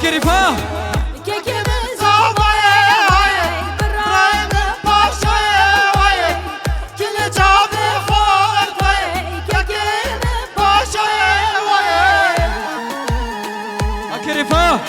كريفا كريفا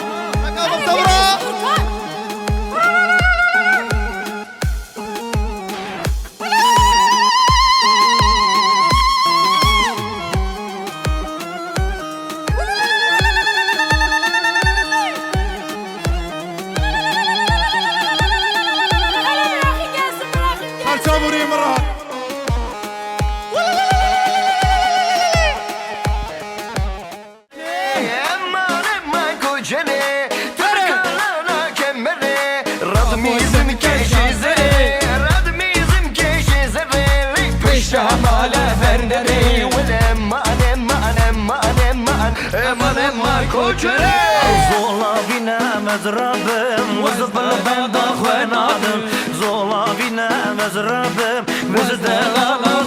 زولا بينا مزرابم وزبل بند خوانادم زولا بينا مزرابم وزدل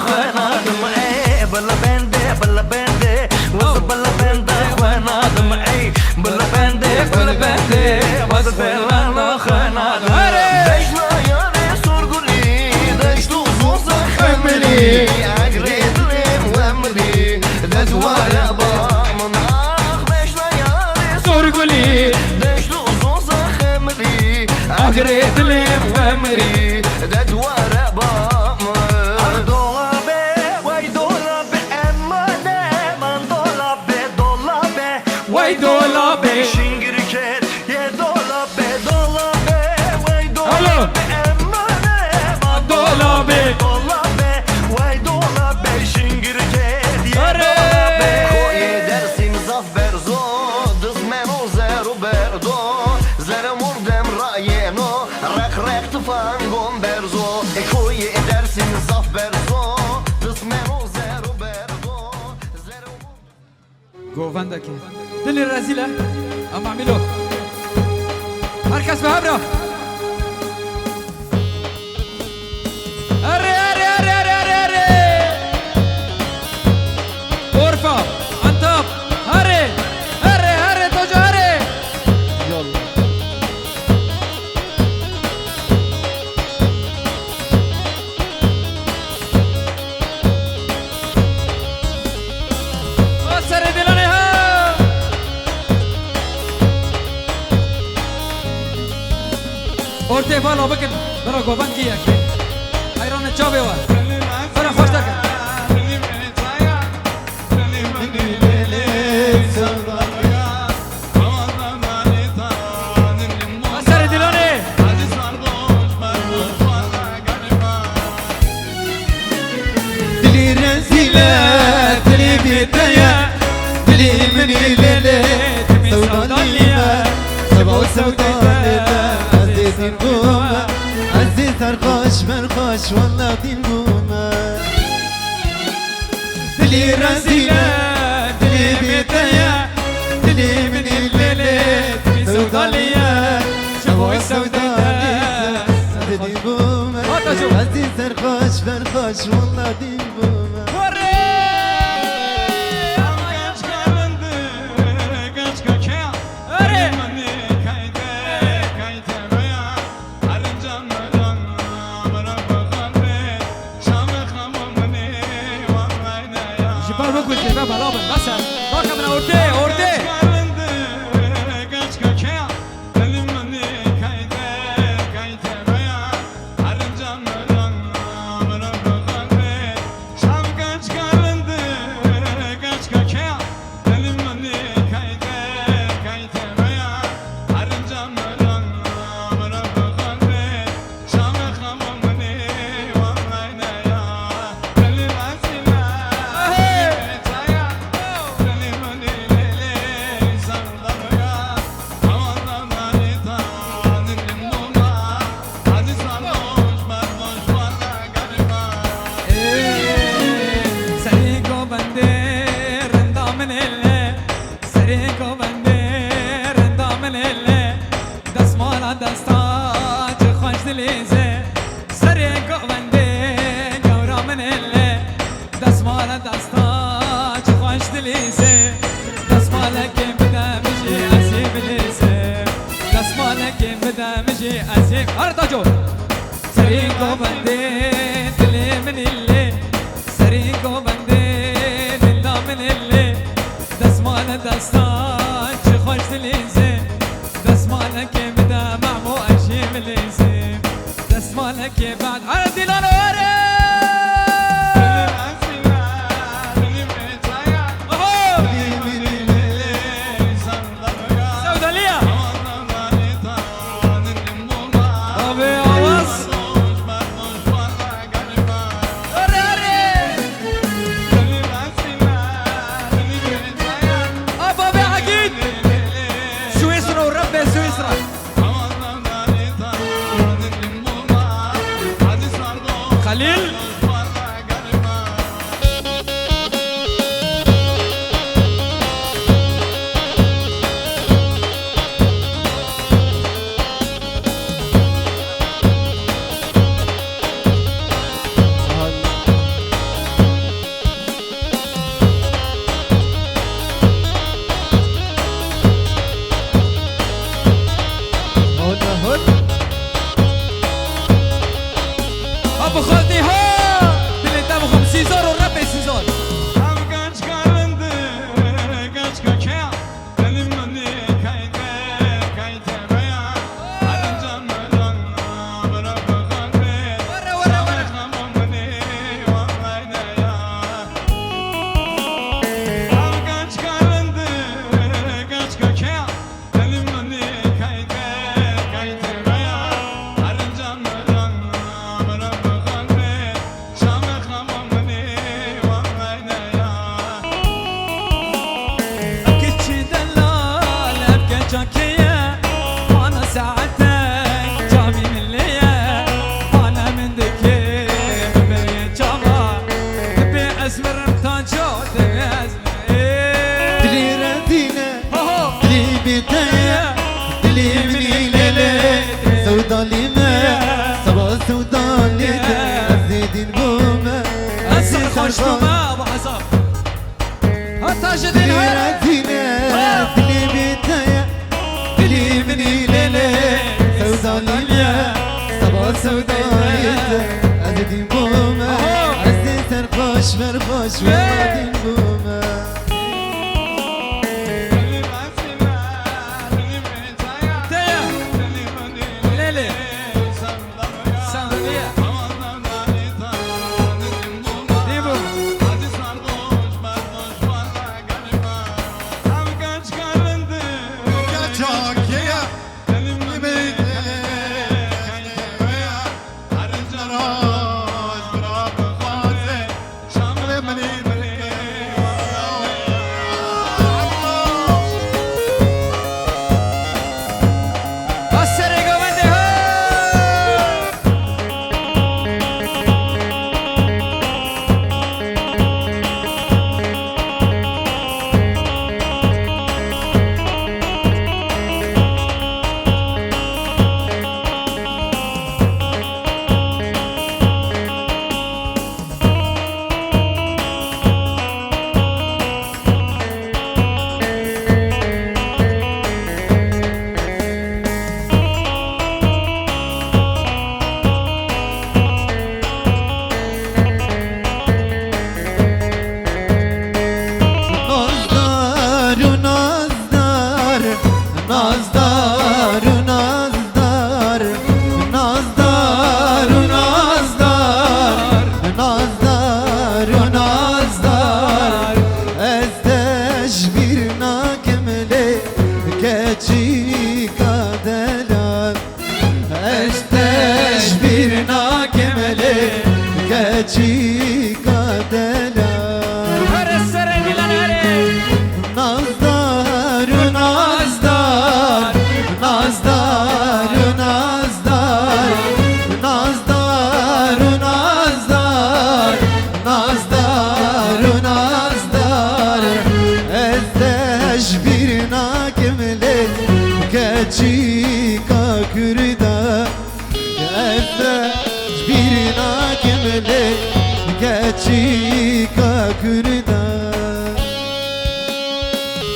خوانادم اي بلا بند وزبل بند خوانادم اي بلا بند وزبل خوانادم دشنا يا سورغلي دشتو زوز خملي اجريت لي واملي دزوار أجريت لي وامري ددوار بامر دولابي واي دولابي امانه من دولابي واي دولابي شنگركت يا دولابي واي دولابي امانه من دولابي واي دولابي شنگركت يا دولابي خوي درسي مزفر زو دزمنو زرو بردو زر مردم راينو رخ تفانگم برزو خوی درسین صاف برزو دسمنو زرو بردو گووندك دل الرزيلة أم أعمله مركز بهبرة أري غرفة عنتاب أري توجه أري يلا ortaya falan bakın bana goban giyak ayranı çabı var bana hoş dakika asar dilane dili rezile dili bitaya dili meni lele sevdaliya sevdaliya عزيز الخوش بالخوش والله دين قومة دلي رزيلة دلي بيتايا دلي من الليلة سودالية شبوي السودالية دين قومة عزيز الخوش بالخوش والله دين قومة دست مالك بدا مشي عسيب لسه جي ازيم ارتجو سريقو بندين دلي من اللي سريقو بندين لله من اللي دسمانه دستان چه خوش دلیزه دسمانه که بدا معمو اشی ملیزه دسمانه که بعد عرضی لانواره خليل ابو خالتي ها دل انت ابو 50 زار والرب 50 زار خوش بوما ابو حساب هتاج الدين هيا دلي بيتايا دلي مني ليلي سودانية صبا سودانية أزدين بوما أزدين سرخوش مرخوش وأزدين بوما تايا ليلي سودانية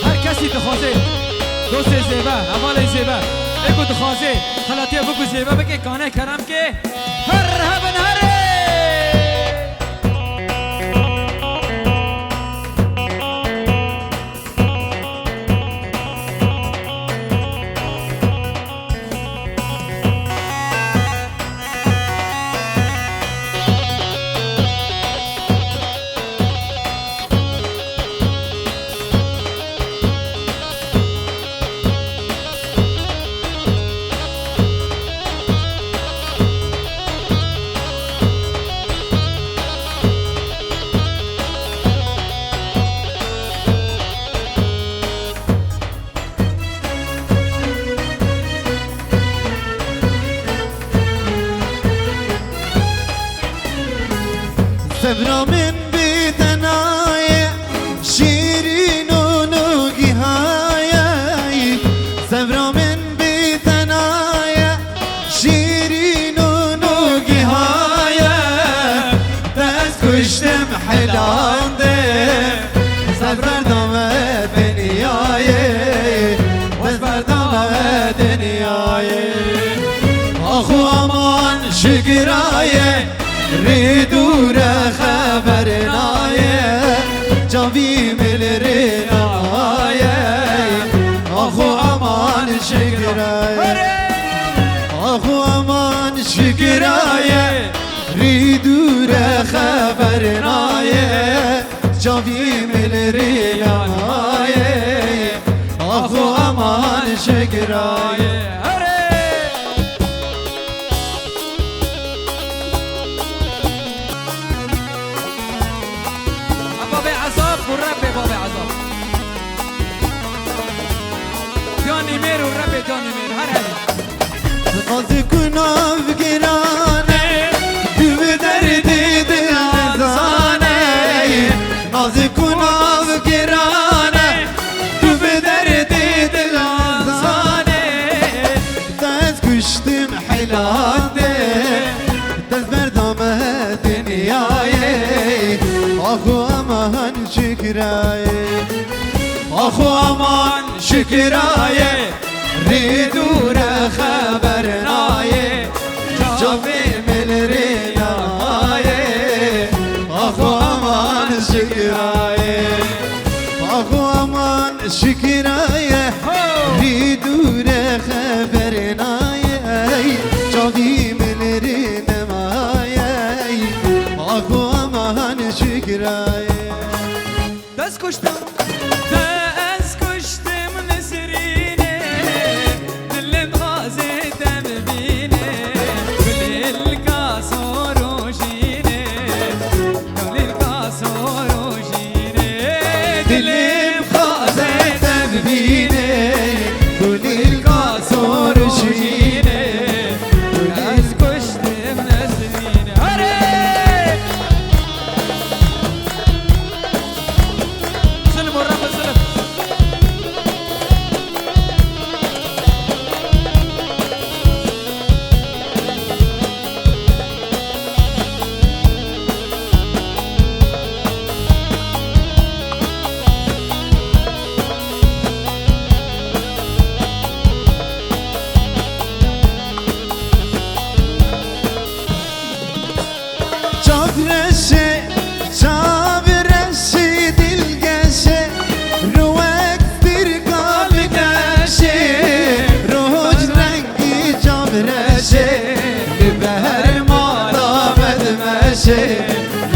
هر کسی بخواسته دوست زیبا اعمال زیبا اگو دخوازه خلاطی بگو زیبه بگه کانه کرم که هر هبن هره صبرا من بتناي شيرين ونوقي هاي صبرا من بتناي شيرين ونوقي هاي بس كشتم حلان ده صبر دامت دنياي وصبر دامت دنياي اخو امان شكراي ریدور خبر نایه جاوی مل رنایه آخو امان شکرایه آخو امان شکرایه ریدور خبر نایه جاوی مل رنایه آخو امان شکرایه والرب بابا عذاب جاني مير والرب جاني مير هر هذه قصدي كنا بقرانه دو دردي دل زانه قصدي كنا بقرانه دو دردي دل زانه تاز كشتم حلاده تاز بردامه دنياي اخو امان شكراي اخو امان شكراي ريدور خبرناي جامي من رناي اخو امان شكراي اخو امان شكراي ريدور خبرناي جامي من رناي اخو امان شكراي دست کشتم دست کشتم نسرینه دلم غازه دم بینه گل الکاس و روشینه گل الکاس و روشینه دلم غازه دم بینه گل الکاس و روشینه دست کشتم نسرینه هره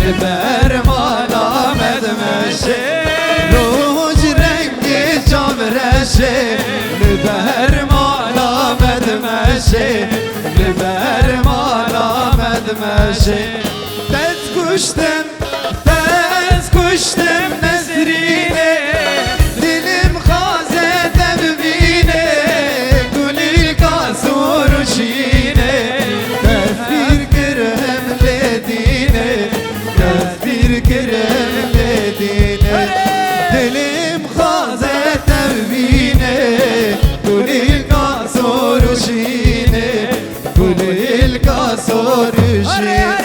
لبر مالا مدمشه روج رنگی جام رشه لبر مالا مدمشه لبر مالا مدمشه دست کشتم نسرینه دلم خازه دم بینه گلی کاسور شینه تفیر کرم لدینه تفیر کرم لدینه دلم خازه دم بینه گلی کاسور شینه گلی کاسور شینه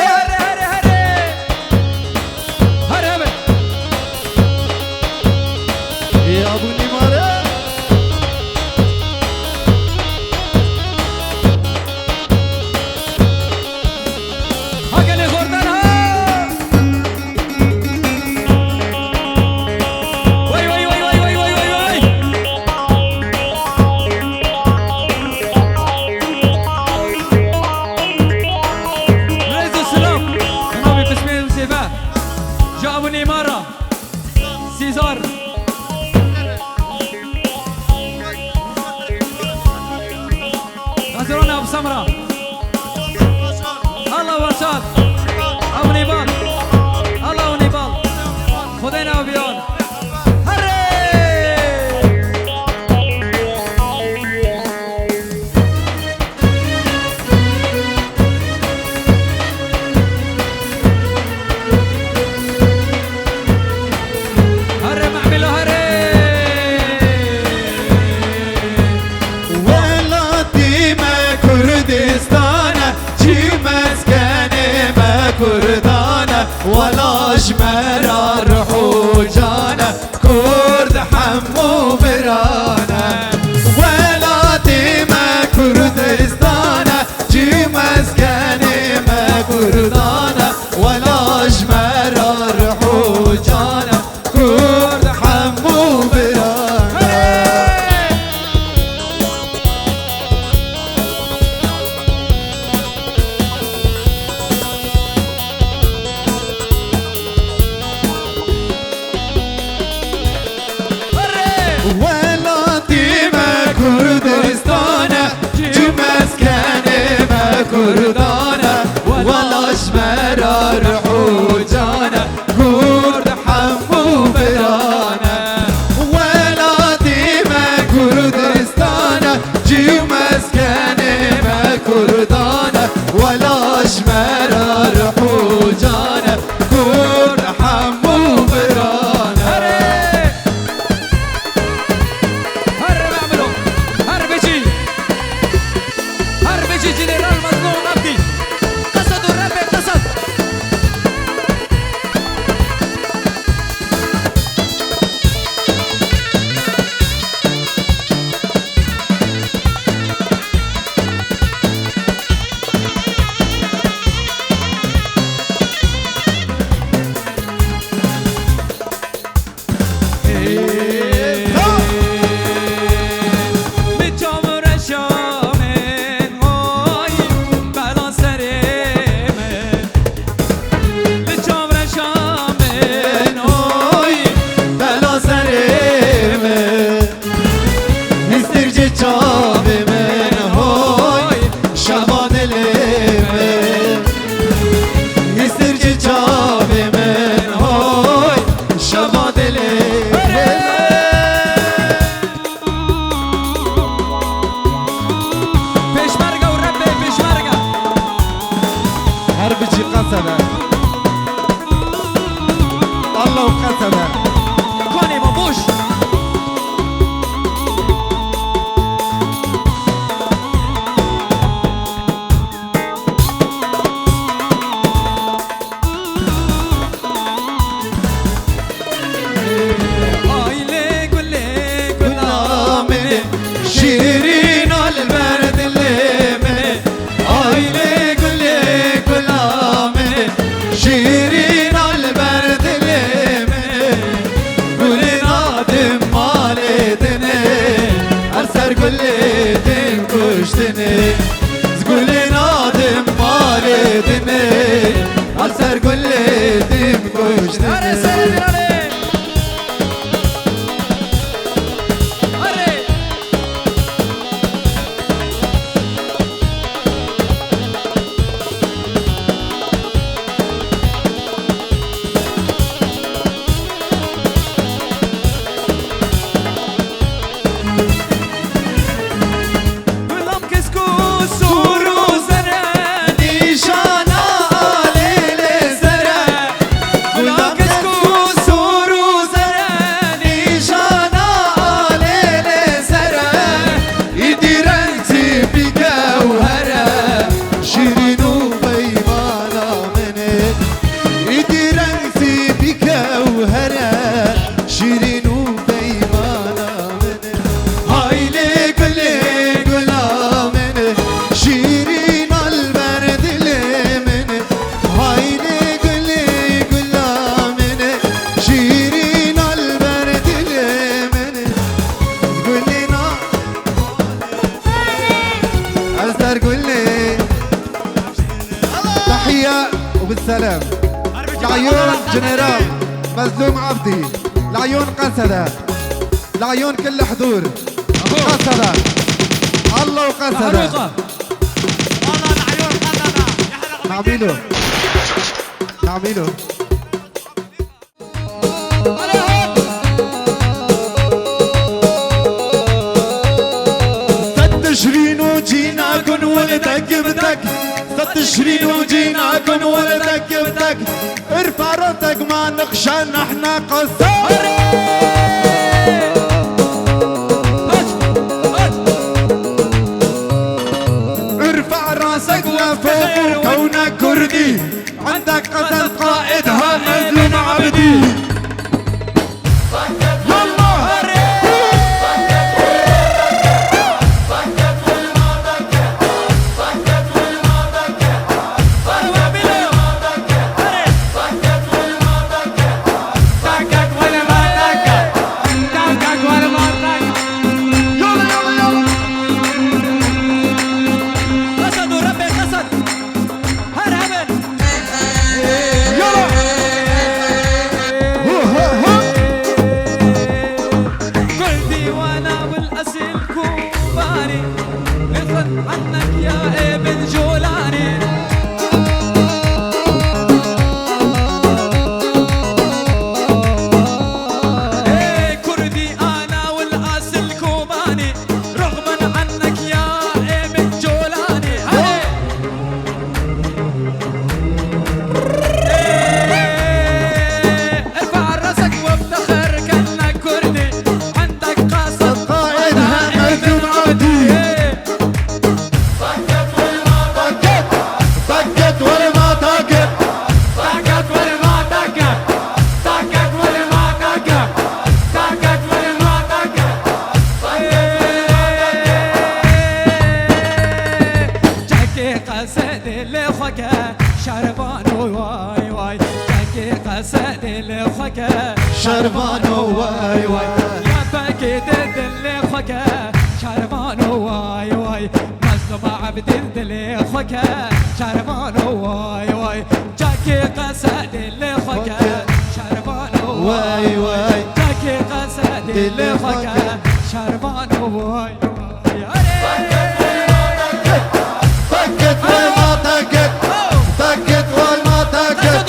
جابوا نيمارا سيزار غزرونا ابو سمره الله ورشاد ابو نيبال الله ابو نيبال خدينا وبيان كردانا ولا جمرة روحو جانا كرد حمو برانا ولا ديما كردستانا جي مسكني ما كردانا ولا جمرة روحو جانا كرد حمو برانا كردانا ولا شمرة روحو جانا كرد حمو برانا ولا ديما كردستانا جي مسكني ما كردانا ولا شمرة روحو جانا كرد حمو برانا هر بعملوا هر بيجي جنرال مظلوم عبدي قصد الرب اقتصد الله وقسمه كوني بابوش آيلي قولي قولا مني شيرين البرد اللي مني آيلي قولي قولا مني شيرين البرد اللي مني قولي نادم مالي دني أرسل قولي تنكشتني قولي نادم مالي دني أرسل قولي تنكشتني تحية وبالسلام لعيون جنرال مظلوم عبدي العيون قسدة العيون كل حضور قسدة الله وقسدة محروقة والله العيون قدنا يحرق نعميله نعميله تشرين وجيناكن ولدك بتك تشرين وجيناكن ولدك بتك ارفع راسك ما نخشى نحن قصار ارفع راسك لفوق كونك كردي عندك قتل قائدها مظلوم عبدي عنك يا ابن جولاني ايه كردي انا والاصل كوباني رغما عنك يا ابن جولاني ايه ارفع راسك وافتخر كانك كردي عندك قاصد قائدها مظلوم عبدي شربان واي واي جاكي قصد لخوكا شربان واي واي يا باكي دل خوكا شربان واي واي مظلوم عبد دل خوكا شربان واي واي جاكي قصد لخوكا شربان واي واي جاكي قصد لخوكا شربان واي واي طقت وما طقت طقت وما طقت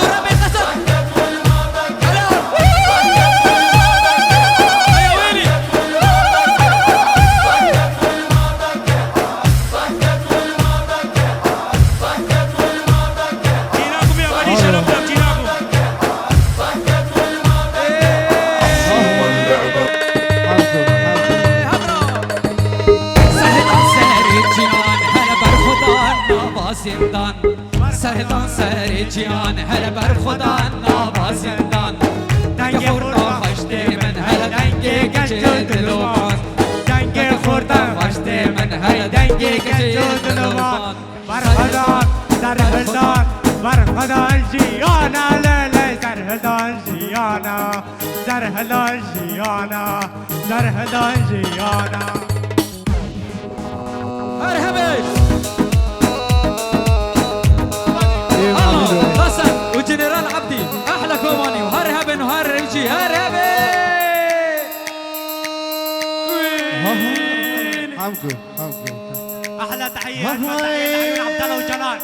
جيناكم يا بني شرفنا جيناكم زندان سهدان سری جیان هر بر خدا نابا زندان دنگ خوردا خشته من هر دنگ گچه دلوان دنگ خوردا خشته من هر دنگ گچه دلوان برخدان سرهدان برخدان جیانا لیلی سرهدان جیانا سرهدان جیانا سرهدان جیانا مرحبا حسن وجنرال عبدي احلى كوماني وهرهبن وهرجي هرهبن حمكو حمكو احلى تحيه لعيون عبد الله وجلال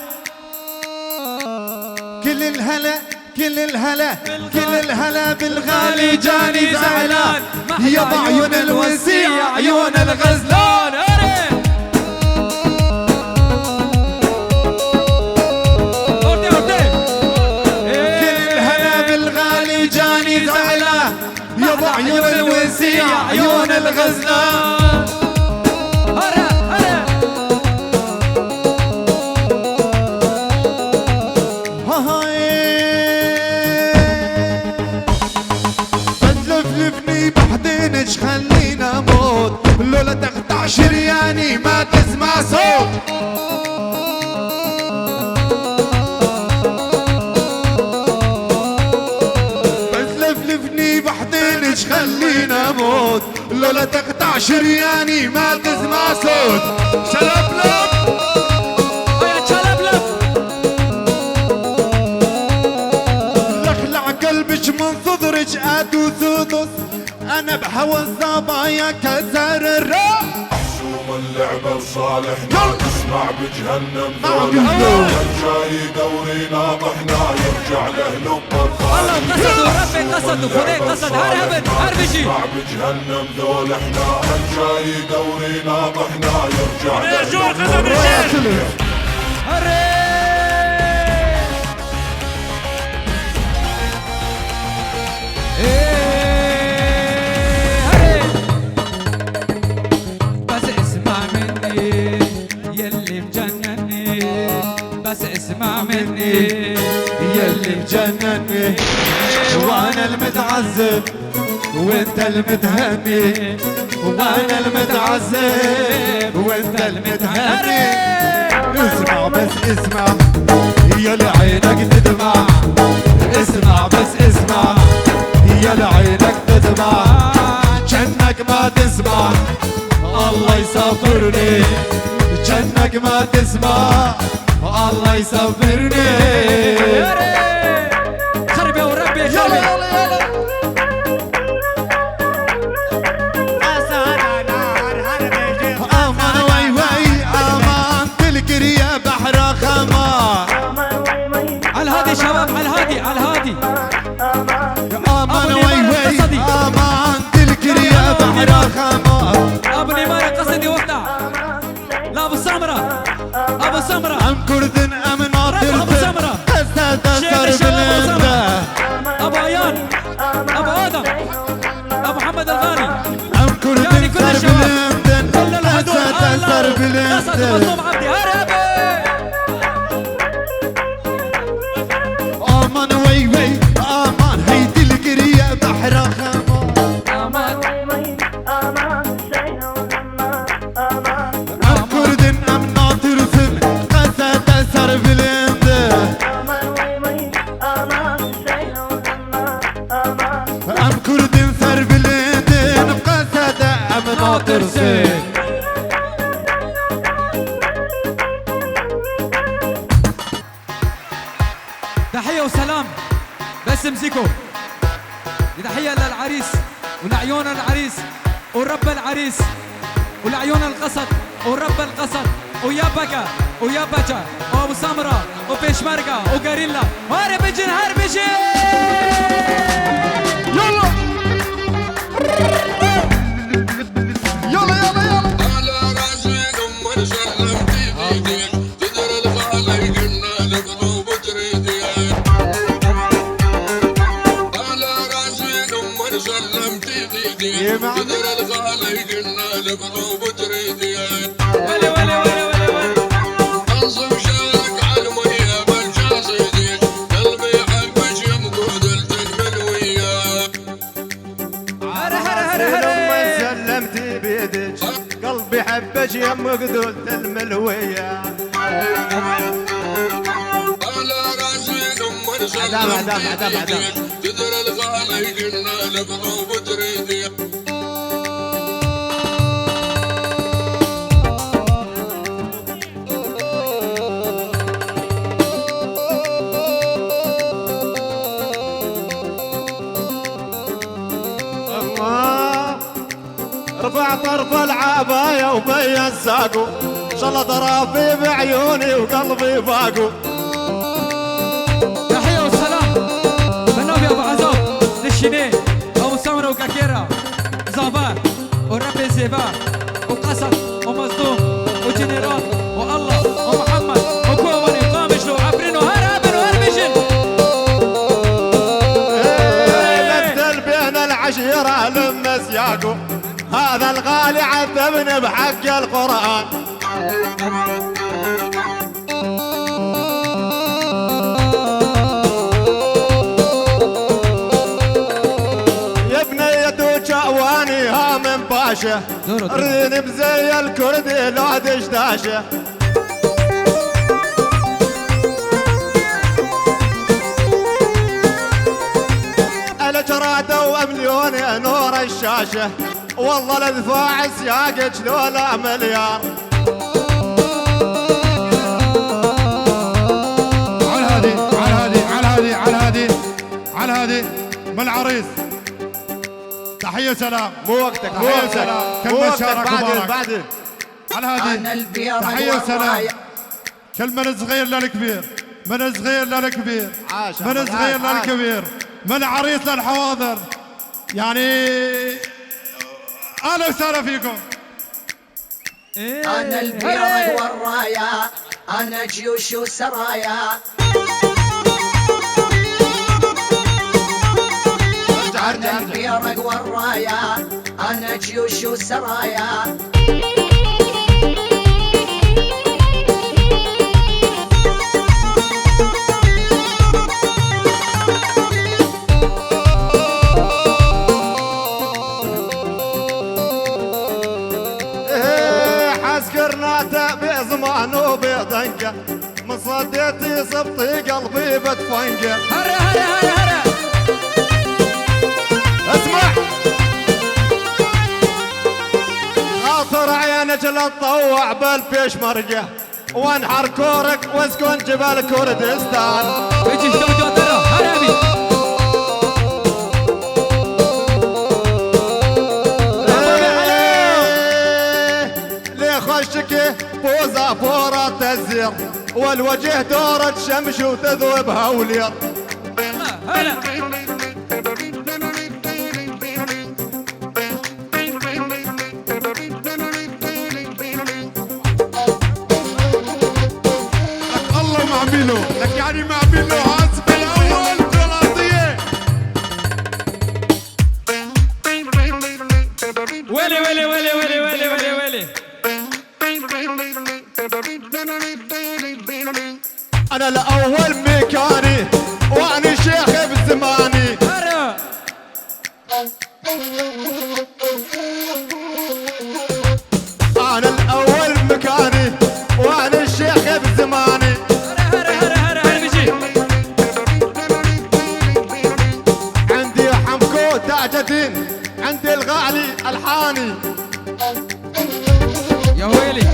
كل الهلا كل الهلا كل الهلا بالغالي جاني زعلان يا بعيون الوسيع عيون الغزلان يا بعيون الوسيع عيون الغزلان هلا هلا تلفلفني بحضنك خليني اموت لولا تقطع شرياني ما تسمع صوت خلينا اموت لولا تقطع شرياني ما تسمع صوت شلبلب يا شلبلب لخلع قلبك من صدرك ادوس ودوس انا بهوى الزبايا كسر الراس محسوم اللعبة لصالحنا نسمع بجهنم جاي دوري ناطحنا يرجع له لب والله قصدوا ربي قصدوا فلان قصد هرهبن هربشي نسمع بجهنم ذول احنا جاي دوري ناطحنا يرجع له لب بس اسمع مني يلي مجنني بس اسمع مني يلي مجنني وانا المتعذب وانت المتهني وانا المتعذب وانت المتهني اسمع بس اسمع يا لعينك تدمع اسمع بس اسمع يا لعينك تدمع جنك ما تسمع الله يصبرني جنك ما تسمع الله يصبرني خرب يا وربي يا خربي امان وي وي امان تلقري يا بحر خمار على الهادي شباب على الهادي على الهادي امان وي وي امان تلقري يا بحر خمار ابو نيمان قصدي وقتها لا ابو سمره ابو سمره ام كرد ام ناطر ابو سمره هسه شيخ تسر الشباب ابو بلنده سمره ابو عيان ابو ادم ابو محمد الغالي ام كرد يعني كل سر الشباب بلنده كل الحدود هسه تسر قصد بلنده مظلوم عبدي هربي امان وي وي امان هي تلقري يا بحر خمار امان ام كرد ام ناطر سن هسه تسر بلنده ام كرد سر بلندن قصد ام ناطر سن تحية وسلام بس امسكوا تحية للعريس ولعيون العريس ورب العريس ولعيون القصد ورب القصد ويا بكا ويا بكا وابو سمرة وبيشمركة وغاريلا هربجن هربجن يلا يلا يلا يلا على راسي دمر سلمتي ايديك تدر الغالي قلنا لبضوب تريدي على راسي دمر سلمتي ايديك تدر الغالي قلنا لبضوب تريدي ولي ولي ولي ولي ولي انصب شارك على المية بالجاصيديك قلبي يحبك يمقود التنملوية هر هر هر لما هر سلمتي بيدك قلبي حبك يا مقدولة الملوية على راسي دمر عدام سلمتي تدر الغالي قلنا لبضوب تريدي الله رفع طرف العباية وبين ساقو شالله طرافي بعيوني وقلبي فاقو تحية وسلام بنوبي ابو عزام للشنين ابو سمرة وكاكيرا زافار وربي زيفار وقصد ومصدوم وجنرال والله ومحمد وكومري وقامش وعفرين وهربن وهربشن مثل بين العشيرة لما سياقو هذا الغالي عذبني بحق القرآن يا بنية وجواني ها من باشا ريني بزي الكردي لو دشداشه الجرادة ومليون نور الشاشة والله لدفاع سياقك لولا مليار على هادي على هادي على هادي على هادي على هادي من العريس تحية سلام. مو وقتك مو تحية وقتك سلام. كل مو من وقتك شارك بعدين وبارك بعدين. على هذه تحية سلام. كل من صغير للكبير، من صغير للكبير، عاش من صغير للكبير، من العريس للحواضر. يعني اهلا وسهلا فيكم. أنا البيض والرايا، أنا جيوش وسرايا. أنا البيض والرايا، أنا جيوش وسرايا. حسكرناته بزمان وبضنقه، مصديتي صبطي قلبي بتفنقه. هرا هرا هرا هرا اسمع خاطر عينك لتطوع بالبيشمرقه، وانحر كورك واسكن جبال كردستان. بيجي استوديو ترى هرابي. ليه خشك بوزة فورة تزير، والوجه دورة شمس وتذوب هولير. هلا الله معمله لك يعني معمله حاسب الاول ثلاثيه. ويلي ويلي ويلي ويلي ويلي ويلي ويلي. انا الاول مكاني وانا شيخ بزماني. هرا انا الاول مكاني وانا الشيخ بزماني. هرا هرا هرا هرا بيجي. عندي حمكو تاج الدين، عندي الغالي الحاني. يا ويلي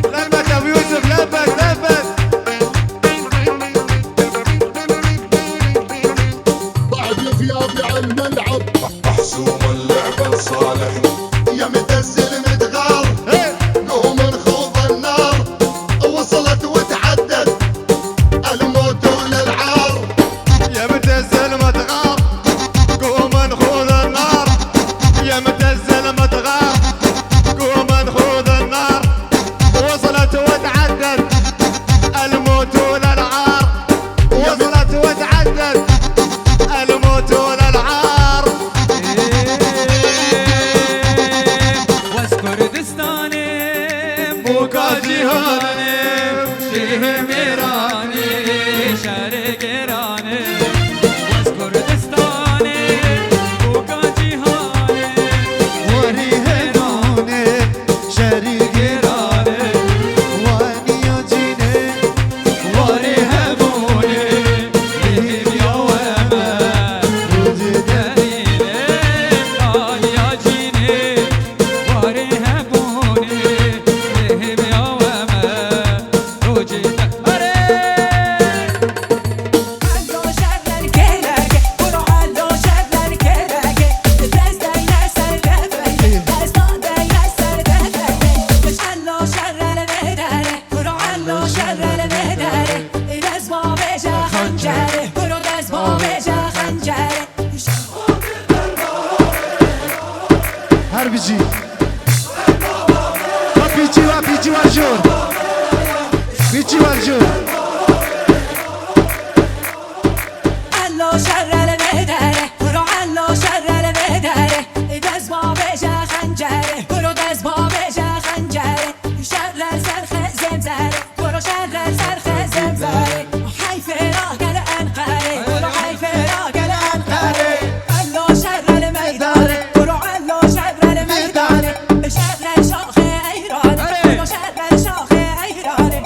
لبك ابو يوسف لبك لبك. بعد ثيابي على الملعب محسوم اللعبة لصالح. يا متزل متغار قوم نخوض النار، وصلت وتعدت الموت وللعار. يا متزل متغار قوم نخوض النار، يا متزل متغار قوم نخوض النار، وصلت وتعدت الموت وللعار، وصلت وتعدت الموت وللعار. واسكردستاني بوكا جيهاني شيه ميراني شارق إيراني. واسكردستاني بوكا جيهاني وري هيراني شريك إيراني. واني يجيني واري هبوني بهم يا وما دليلي. قال يا جيني واري هبوني بهم يا وما وجدت. Allo şerler kelege, kuru allo şerler kelege. Bezden yerser defeke, bezden yerser defeke. Kış allo şerler vedere, kuru allo şerler vedere. Dezma beja hancere, kuru dezma beja hancere. harbici. Pici var jur. Pici var jur. Allo şerler vedere, kuru allo şerler vedere. Dezma beja hancere, kuru dezma beja hancere. Şerler serhe zemzere, kuru şerler serhe zemzere. Hayfera gel enqare, kuru hayfera gel enqare. Allo şerler meydane, kuru allo şerler meydane. Şerler şahe eyrane, kuru şerler şahe eyrane.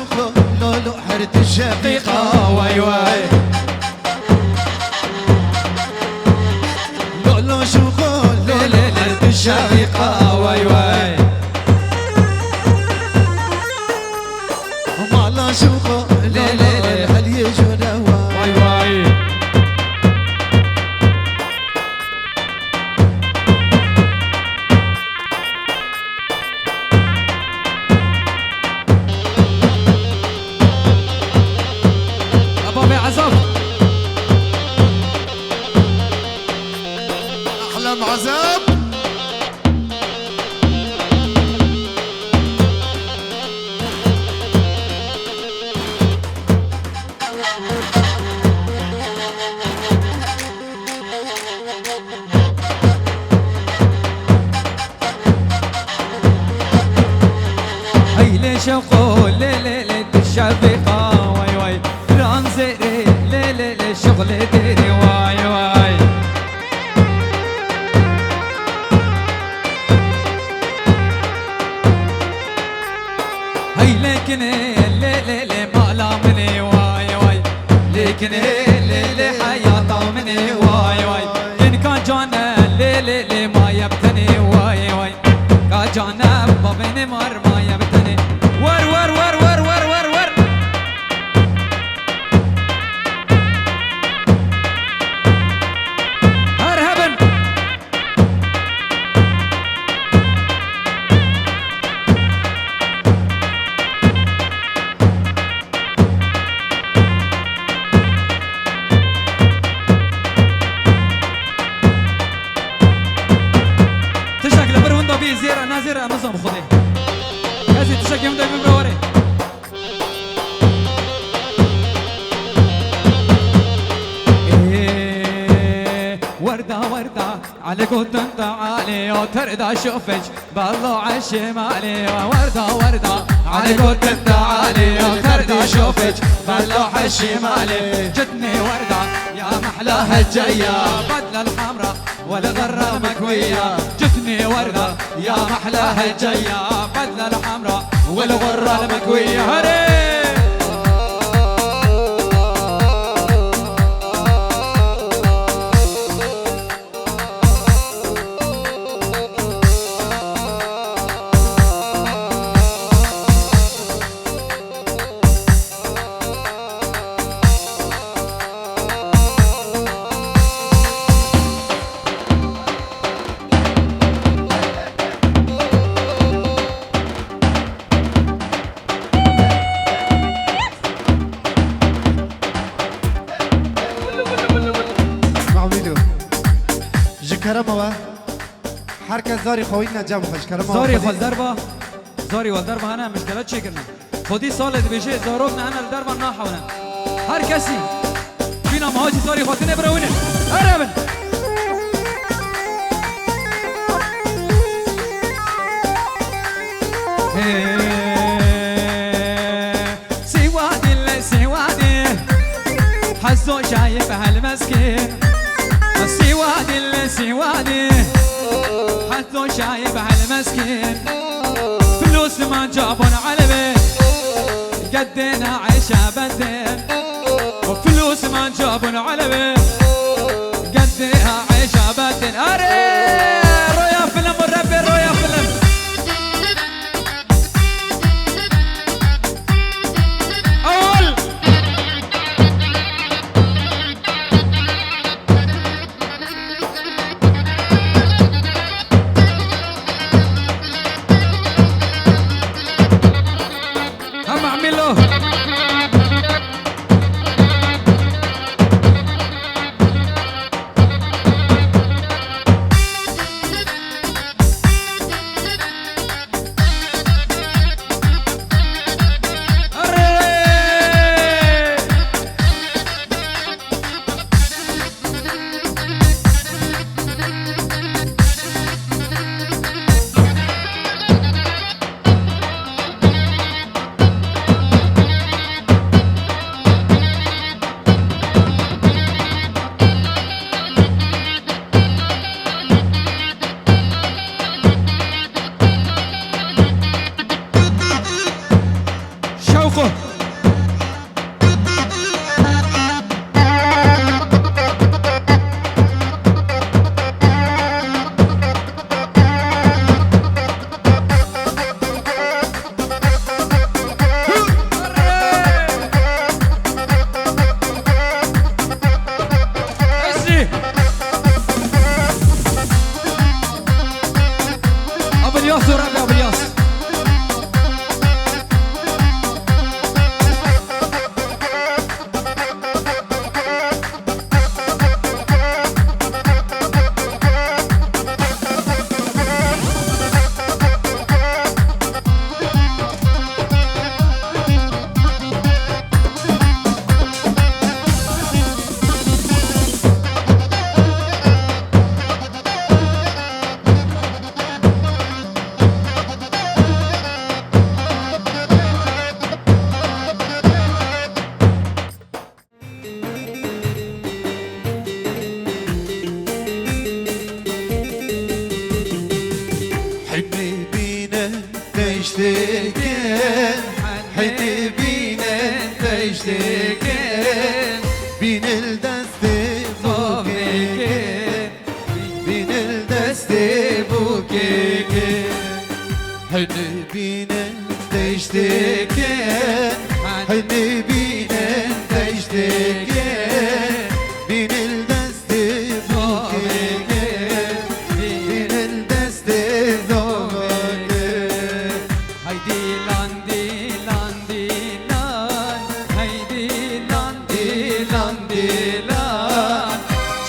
شوخو لولو حرت الشقيقة واي واي لولو شوخو لولو حرت الشقيقة واي واي مالا شوخو لولو هل يجونا واي واي أبو عزف أحلام عذاب هي ليش اقول ليلة الشفيقة واي واي رانزري ليلة الشغل ديري واي واي هي لكن ليلة ما لامني واي واي لكن ليلة حياة مني واي واي إن كان جانا ليلة ما يبتني واي واي كان جانا بابين مر ما يبتني ور ور ور ور ور ور ور هرهبن تشك لبر وندا بي زيرا نازيرا نظام خذي هذه تشك يوم دا بمروري وردة وردة على قد انت عالي وتردى شوفك بالله عالشمالي وردة وردة على قد انت عالي وتردى شوفك بالله عالشمالي جتني وردة يا محلاها الجاية بدلة الحمراء والغرة مكوية جتني وردة يا محلاها الجاية بدلة الحمراء والغرة المكوية هري معميلو جكرموا حركة زاري خوينا جام خوش كرموا زاري خل دربة زاري والدربة أنا مشكلة شي كنا خدي صالة بيجي زاروبنا أنا الدربة ناحونا هر كسي فينا مهاجي زاري خدنا بروينا هربن سوادي اللي سوادي حسو شايف هالمسكين سوادي اللي سوادي حسو شايف هالمسكين فلوس ما جابون على بيت قدينا عيشة بدين وفلوس ما جابون على بيت قديها عيشة بدين أري رويا فيلم والربي رويا فيلم أول هم أعمل له تشتكين بين الدستي بوكيكين بين الدستي بوكيكين حني بين تشتكين حني بين تشتكين بين الدستي بوكيكين بين الدستي بوكيكين هيدي لان ديلان ديلان هيدي لان ديلان ديلان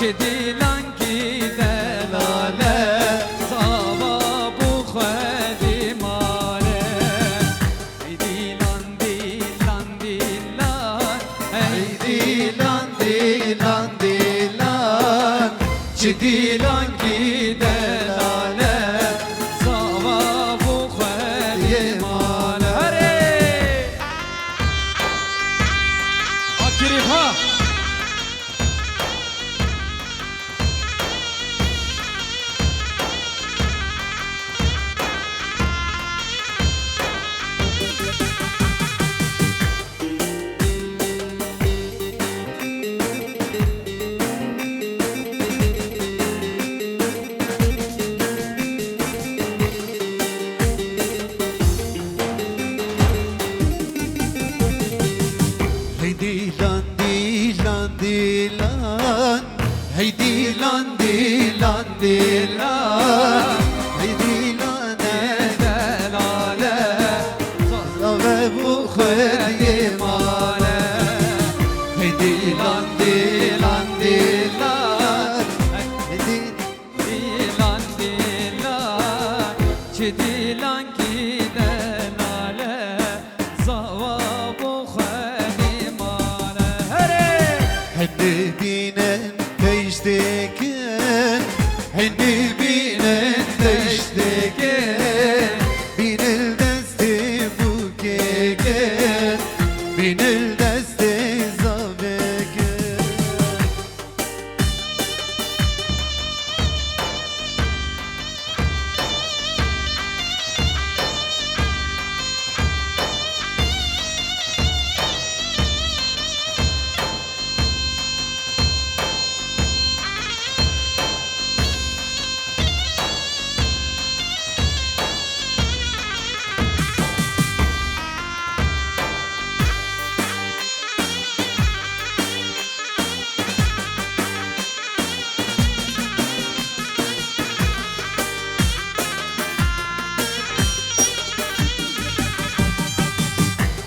شديلان كي دلالة صواب وخدي ماله هيدي لان ديلان ديلان هيدي لان ديلان ديلان شديلان كي دلالة صواب وخدي ماله هري أكرمها هيدي لان ديلان ديلان هيدي لان ديلان ديلان هيدي لان دلالة صواب وخدي ماله هيدي لان ديلان ديلان هيدي ديلان ديلان شديلان كي دلالة صواب وخدي ماله هري حني بين تشتكين حني بين تشتكين بين الدستي بوكيكين بين الدستي زابكين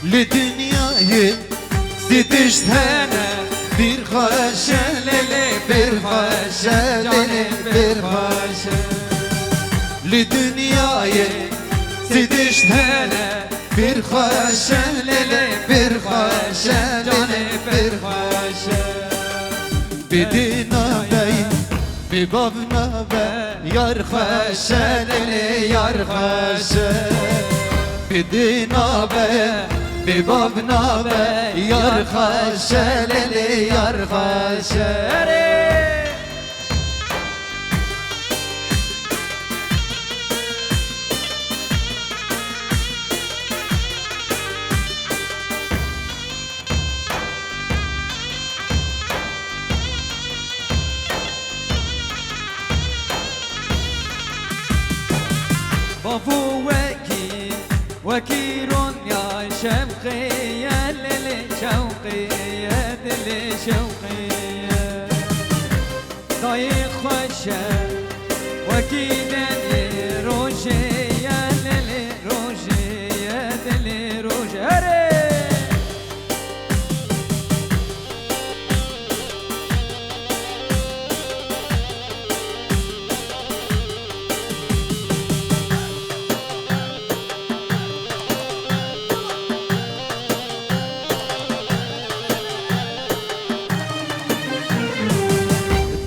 لدنياي ستشتهنا bir خشلة bir خشلة bir خشلة لدنياي ستشتهنا bir خشلة bir خشلة bir خشلة بدينا بيت ببابنا بيت يار خشلة يار خشلة بدينا بيت ببابنا بيت يار خشلة يار خشلة بابو وكيل يا شوقي يا ليلي شوقي يا دلي شوقي ضايق خشة وكيل روجي يا ليلي روجي يا دلي روجي هري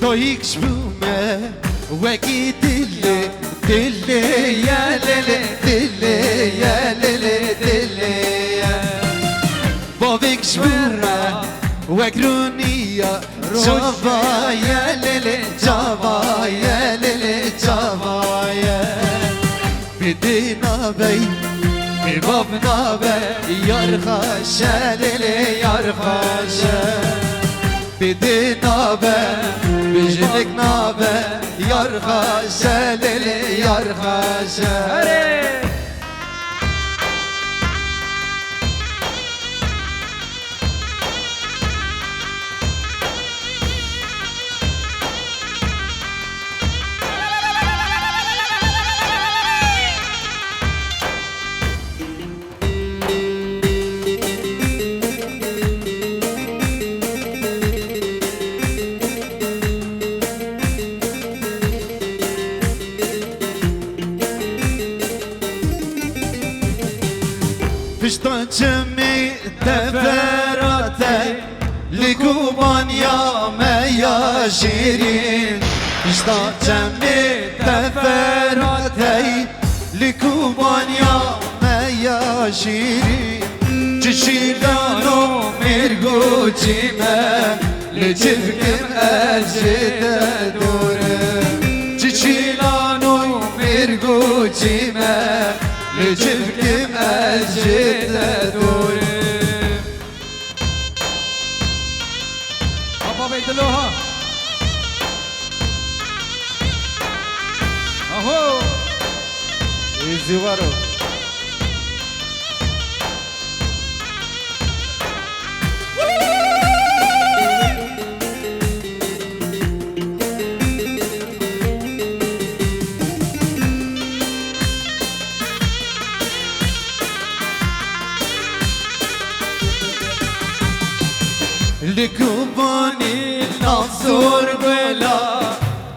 ضايق شبومة وكي دلي دلي يا ليلي دلي يا ليلي دلي بابك شبومة وكرونية جابا يا ليلي جابا يا ليلي جابا يا بدينا بي ببابنا بي يار خشة ليلي yar haşe Bidi nabe Bijlik nabe Yar haşe lili yar haşe Pişta çemi teferate Likuban ya me ya şirin Pişta çemi teferate Likuban ya me ya şirin Cişilano mirgu cime Lecivkim elcide durum Cişilano mirgu cime Lecivkim elcide durum Baba beytluha Aho İzi var o لكوباني نصور بلا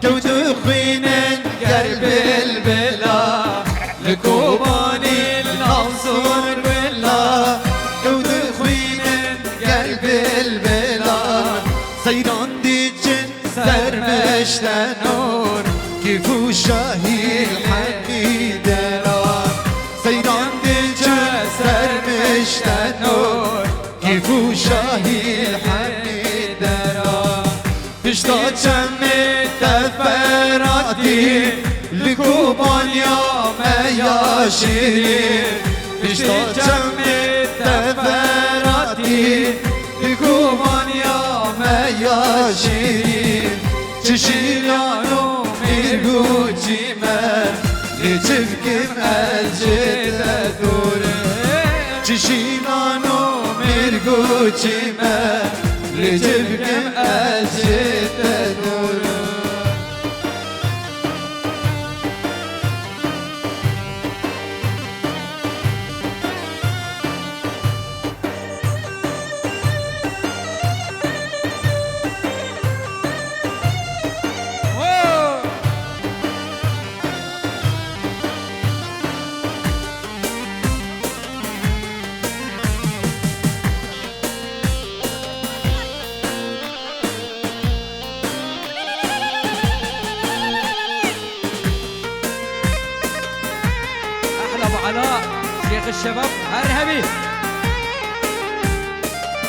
كود خوينن قلب البلا لكوباني نصور بلا كود خوينن قلب البلا سيران ديجن سرمشت نور كيفو شاهي الحقي دلار سيران ديجن سرمشت نور كيفو شاهي الحقي دلار پشتا چمه تفراتی لکوبان یا میا شیرین پشتا چمه تفراتی لکوبان یا میا شیرین چشیلانو میرگو چیمه لچفکم الجد دوره چشیلانو میرگو چیمه لجبكم أجد دور علاء شيخ الشباب ارهبي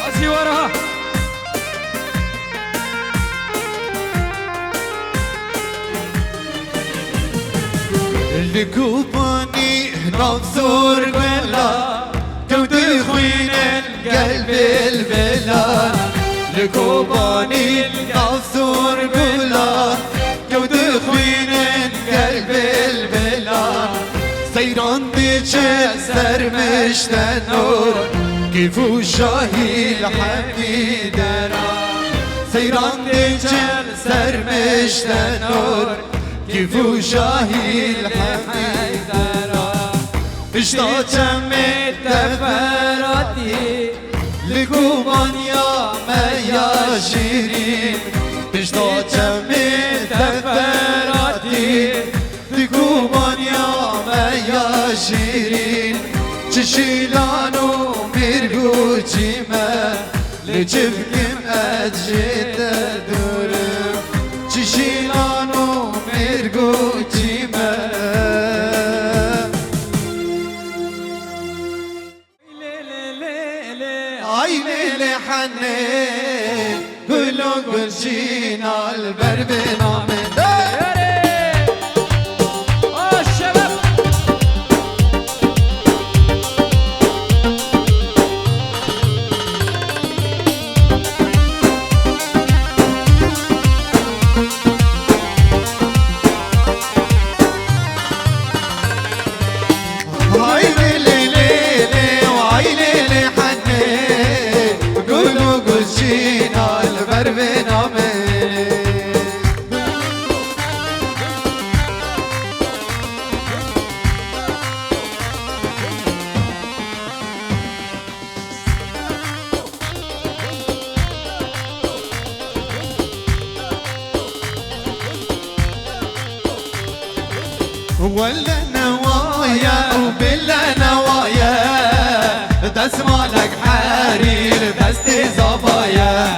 اسي وراها لكوباني نصور بلا كود خوين القلب البلا لكوباني نصور بلا كود خوين القلب البلا سيران ديجه سرمشت نور كيفو شاهي الحقي دلار سيران ديجه سرمشت نور كيفو شاهي الحقي دلار اشتا چمه تفراتي لكوبان يا ميا شيرين اشتا چمه تفراتي لكوبان يا ميا شيرين چشيلانو ميرگو چيمه لجبكم أجد دورم چشيلانو ميرگو چيمه اي ليلي حنين قلو قلشينا البربنا من ولا نوايا وبلا نوايا دس مالك حرير دستي زبايا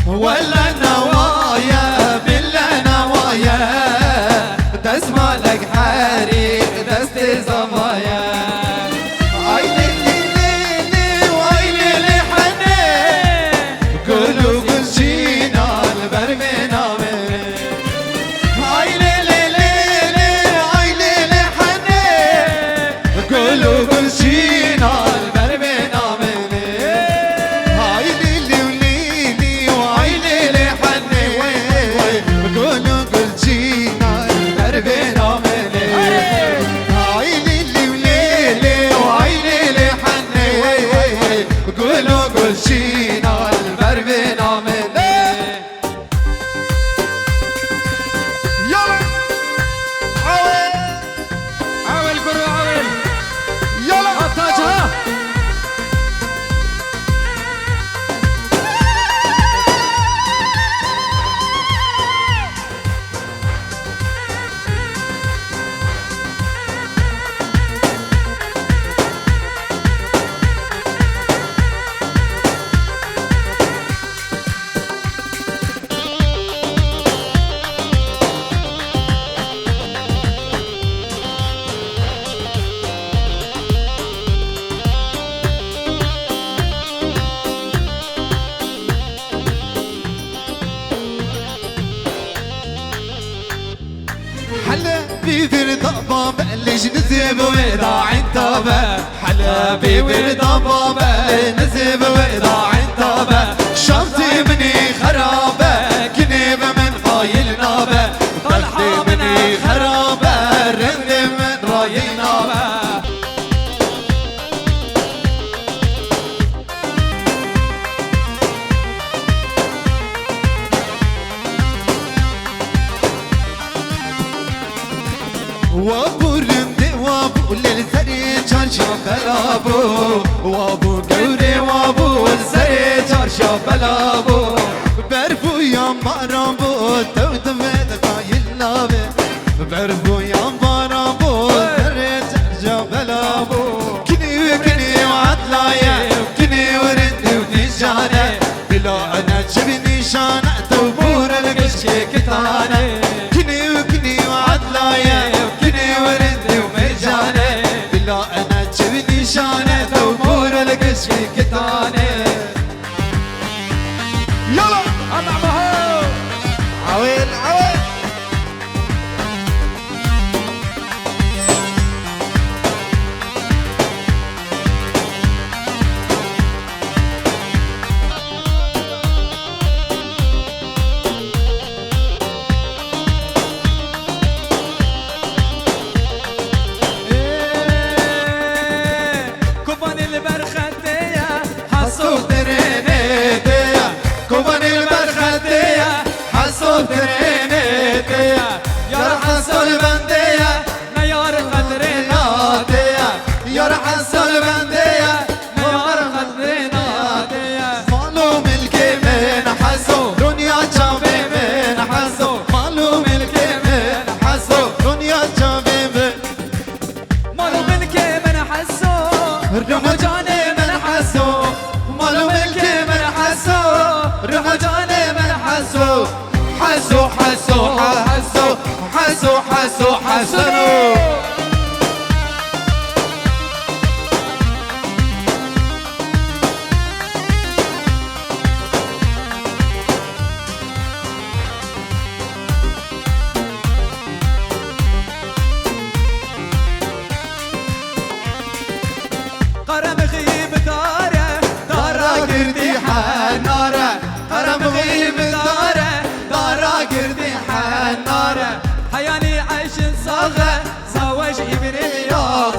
ولا نوايا بلا نوايا دس مالك حرير دستي زبايا عيني ليلي وعيني لحني قلوب الجينا البرمنا قلوب الجينا البرمنا مني هاي ليلي وليلي وهاي ليلي حني قلوب الجينا البرمنا مني هاي ليلي وليلي وهاي ليلي حني قلوب الجينا البرمنا مني يلا عاول كرو عاول يلا تاجها حلا بيبرد بابا ليش نزيب وداع انتبه حلا بيبرد بابا نزيب وداع انتبه شمتي مني خرابه كنيب من خايل نابه طلحه مني خرابه رند من راي نابه وابو رندي وابو للسري جرشا بلابو وابو قوري وابو السري جرشا بلابو برفو يا مرابو تودمت قايل نابي برفو يا مرابو السري جرشا بلابو كني وعدلايا كني ورندي ونشانه بلا انا جبني نشانه تبور القشكي كتانه كني وعدلايا أنا جبني شانة ثوبور القشي كتانة يلا أطعمه عويل عويل حسو حسنو قرم غيب داره دارا قردي حناره قرم غيب داره دارا قردي حناره حياني عيش صاغه زوج ابن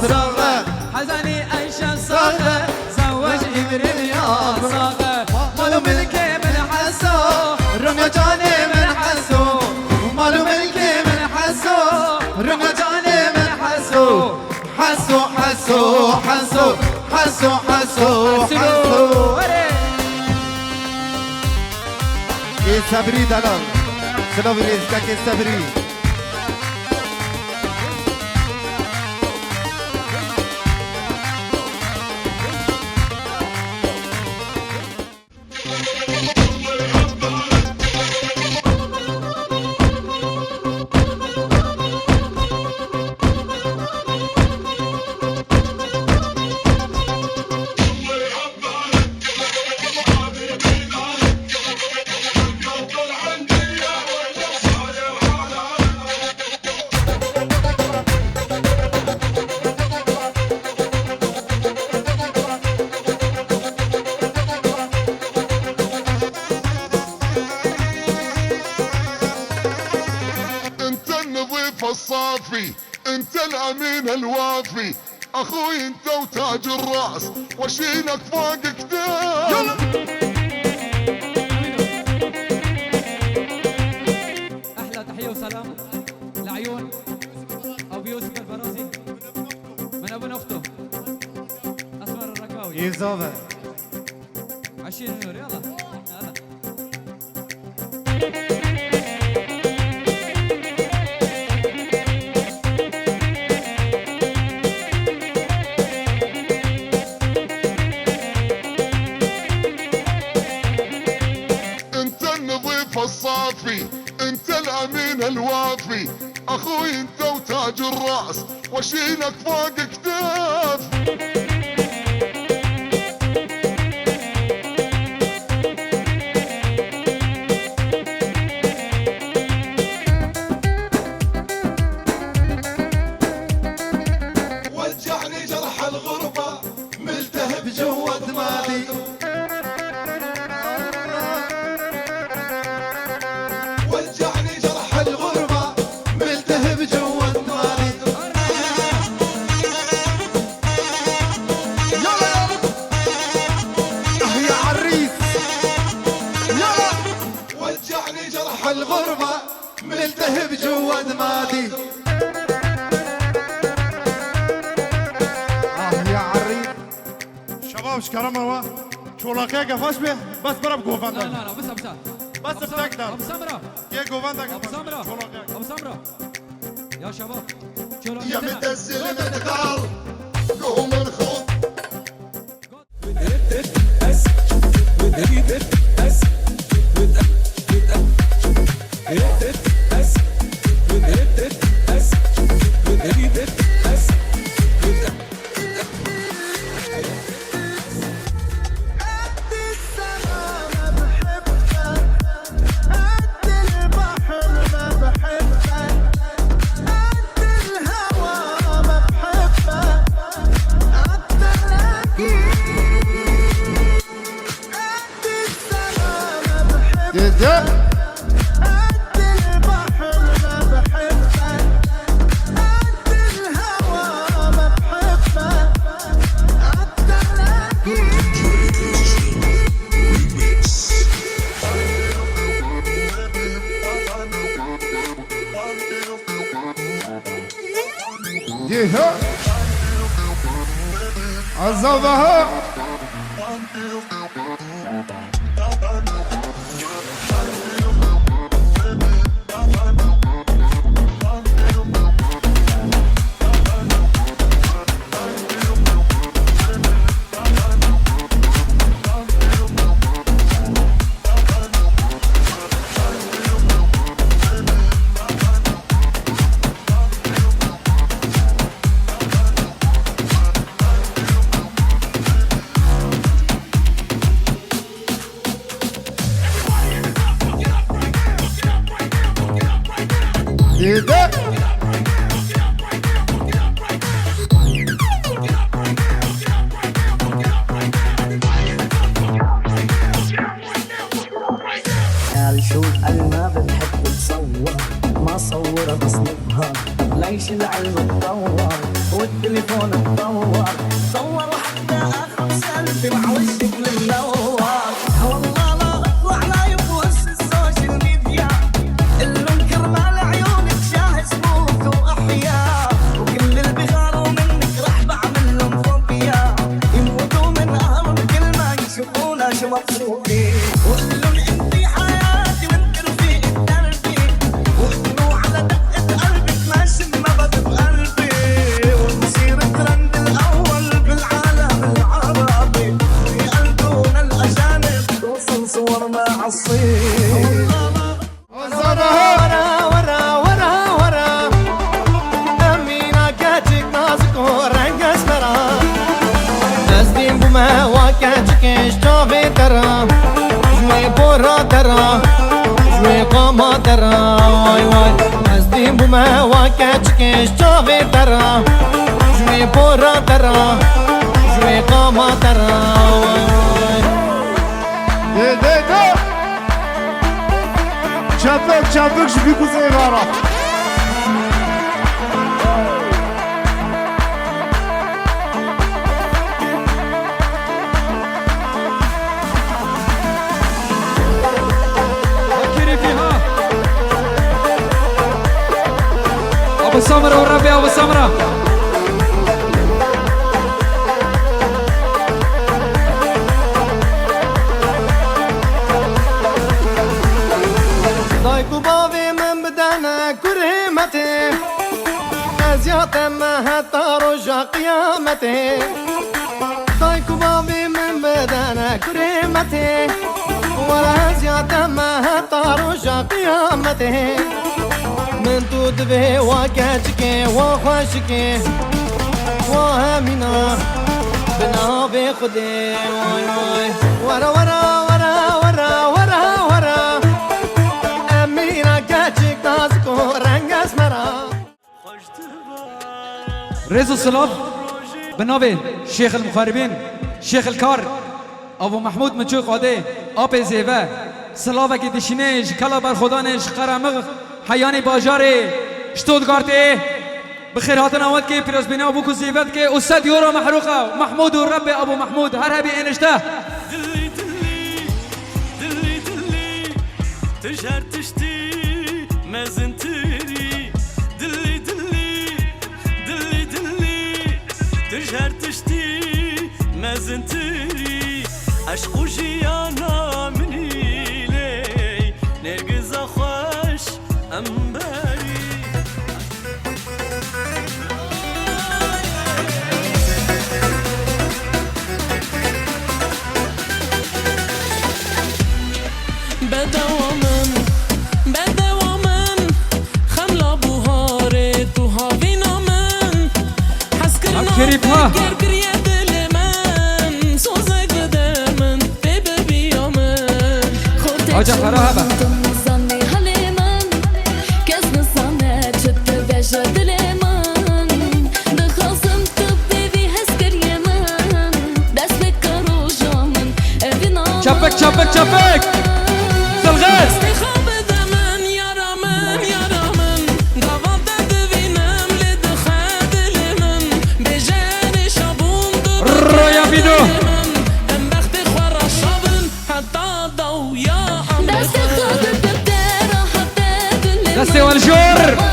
صاغه حزاني عيش صاغه زوج ابن صاغه مالو ملكي من حسو رمي جاني من حسو مالو ملكي من حسو رمي جاني من حسو حسو حسو حسو حسو حسو حسو ايه صبري دلال سلام رزقك صبري الصافي انت الامين الوافي اخوي انت وتاج الراس واشيلك فوق كتاب. احلى تحيه وسلام لعيون ابو يوسف الفرازي من ابن اخته اسمر الركاوي يزوفه 20 نور. يلا يلا الصافي انت الامين الوافي اخوي انت وتاج الراس واشيلك فوق كتاف. وجعني جرح الغربة ملتهب جوا دماغي وجعني جرح الغربة ملتهب جوا دماغي. يلا يا عريس يلا. وجعني جرح الغربة ملتهب جوا دماغي. يا عريس شباب شكرا شو لاقيك فاش به بس برب جوفان لا لا لا بس بس بتقدر ابو سمره يا جوفان ابو سمره ابو سمره يا شباب شو يا متزل متغال قوم الخوض عزوها قال شو ما بتحب تصور ما صور بصنفها ليش العلم اتطور والتليفون اتطور صور وحتى اخذ سيلفي مع وشك المنور. والله لا اطلع لا يبوس السوشيال ميديا اللي كرمال عيونك شاهد سموك واحياء وكل اللي بيغاروا منك راح بعمل لهم فوبيا يموتوا من قهر كل ما يشوفونا شو مبسوطين وقلوا انتي حياتي وانت رفيق دربي وقلوا على دقة قلبك ماشي مبد بقلبي ونصير الترند الاول بالعالم العربي في قلبونا الاجانب توصل صور عالصيف ورا ورا ورا ورا أمينا كاتشك نازكو رنگ اسمرا نزدیم بومه و کچکش جاوی ترا جوی بورا ترا جوی قاما ترا وای وای نزدیم بومه و کچکش جاوی ترا جوی بورا ترا جوی قاما ترا وای ده çapık şu bir kuzey var. فكري فيها ابو سمره والربيع ابو سمره دایکو باوی من بدنه کرهمته ازیاتم حتی روژا قیامته دایکو باوی من بدنه کرهمته ولا ازیاتم حتی روژا قیامته من تو دبه و کچکه و خوشکه و همینا بنا به خوده وای وای ورا ورا ورا ورا ورا ورا أمينا كاتشك نازكو رنگ اسمرا رئيس الصلاة بنابه شيخ المخاربين شيخ الكار ابو محمود من چوی قاده آب زیوه صلاة که دشینش کلا بر خدانش قرمغ حیانی باجاره شتوتگارته بخیر هاتن آمد که پیروز بینه ابو کو زیوت که استاد یورا محروقه محمود و رب ابو محمود هر هبی انشته تجهر تشتي مازن تري دلي دلي دلي دلي تجهر تشتي مازن تري عشق جيانا مني لي نرقز خوش أمباري بدوامن بدوامن خملا بوهاره تو هاوینا من حس کرنا گر بریه دل من سوزک بده من ببه بیا من آجا خرابه نزانه حال من کس نزانه چت بشه دل من دخواستم تو ببی حس کریه من دست بکر و جامن اوینا چپک چپک چپک الغاز استخاب دمن يارا من قوات دوينم لدخاد لمن بجان شابون رويا بيدو ام بخت خور شابن حتى ضو يا عم دست خود بتبتر حتى دل دستي والجور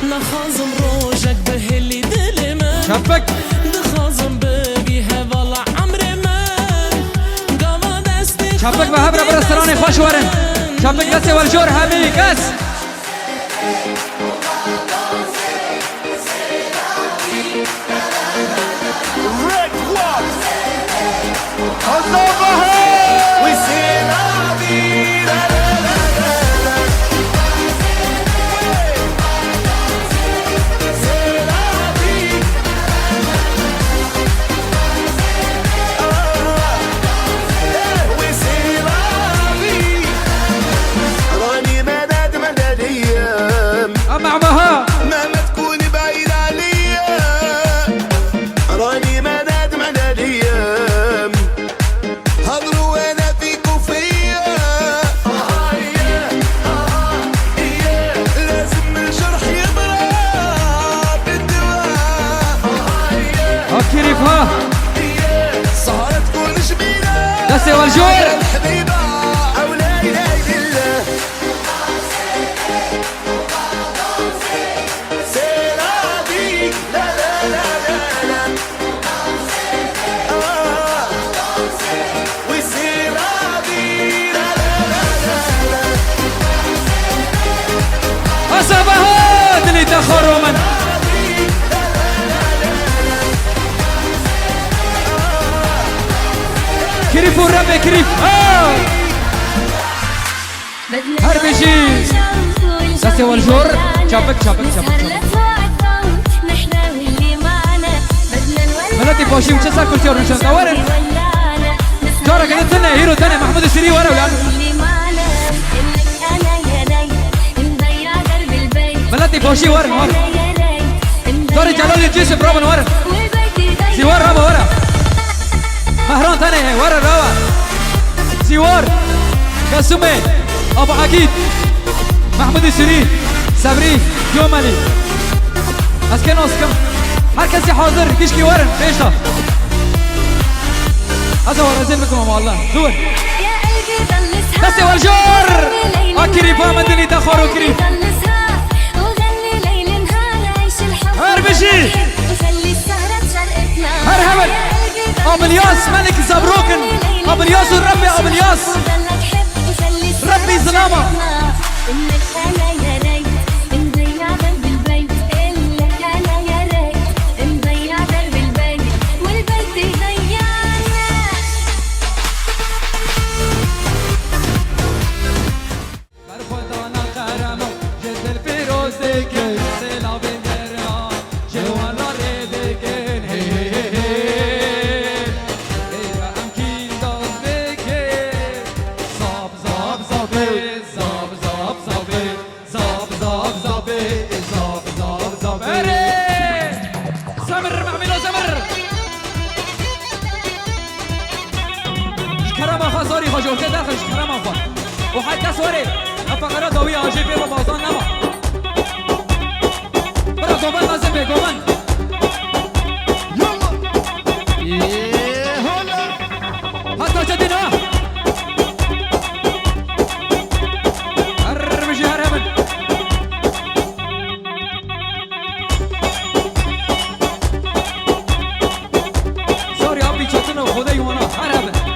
نخازم روجك بهلي دل من شبك دخازم ببي هوالا عمر من قاما دستي شبك بهبرة برستراني خوش ورن شبك دستي والجور همي كس معها مهما تكون بعيد عليا راني مدد مدد ايام هضروا انا فيك وفيا لازم الجرح يضرب بالدواء كيريفها سهرة تكون جميلة دستي والجور حبيبة او لا اله الا الله عصابه اللي تاخروا من كريف والربع كريف هربشي ساسي والجور شابك ملاتي فوشي وشسا كل شيء ورنشان دورن جورا كده تنى هيرو تاني محمود السري ورا ولان ملاتي فوشي ورا دوري جلال الجيش برابن ورا زيوار رابا ورا مهران تاني ورا رابا زيوار قسمي ابو عقيد محمود السري صبري جمالي اسكن اسكن هر کسی حاضر کشکی ورن پیشتا هذا هو رزين بكم والله دور دستي والجور اكري فامد اللي تاخروا كريم هربشي هرهبل ابو الياس ملك زبروكن ابو الياس والربي ابو الياس ربي سلامه وحتى سوري الفقرات ضوية وجي في بابازان نما برا قومن لازم بي قومن يلا حتى جدنا هرمجي هرمن سوري أبي جدنا وخذي وانا هرمن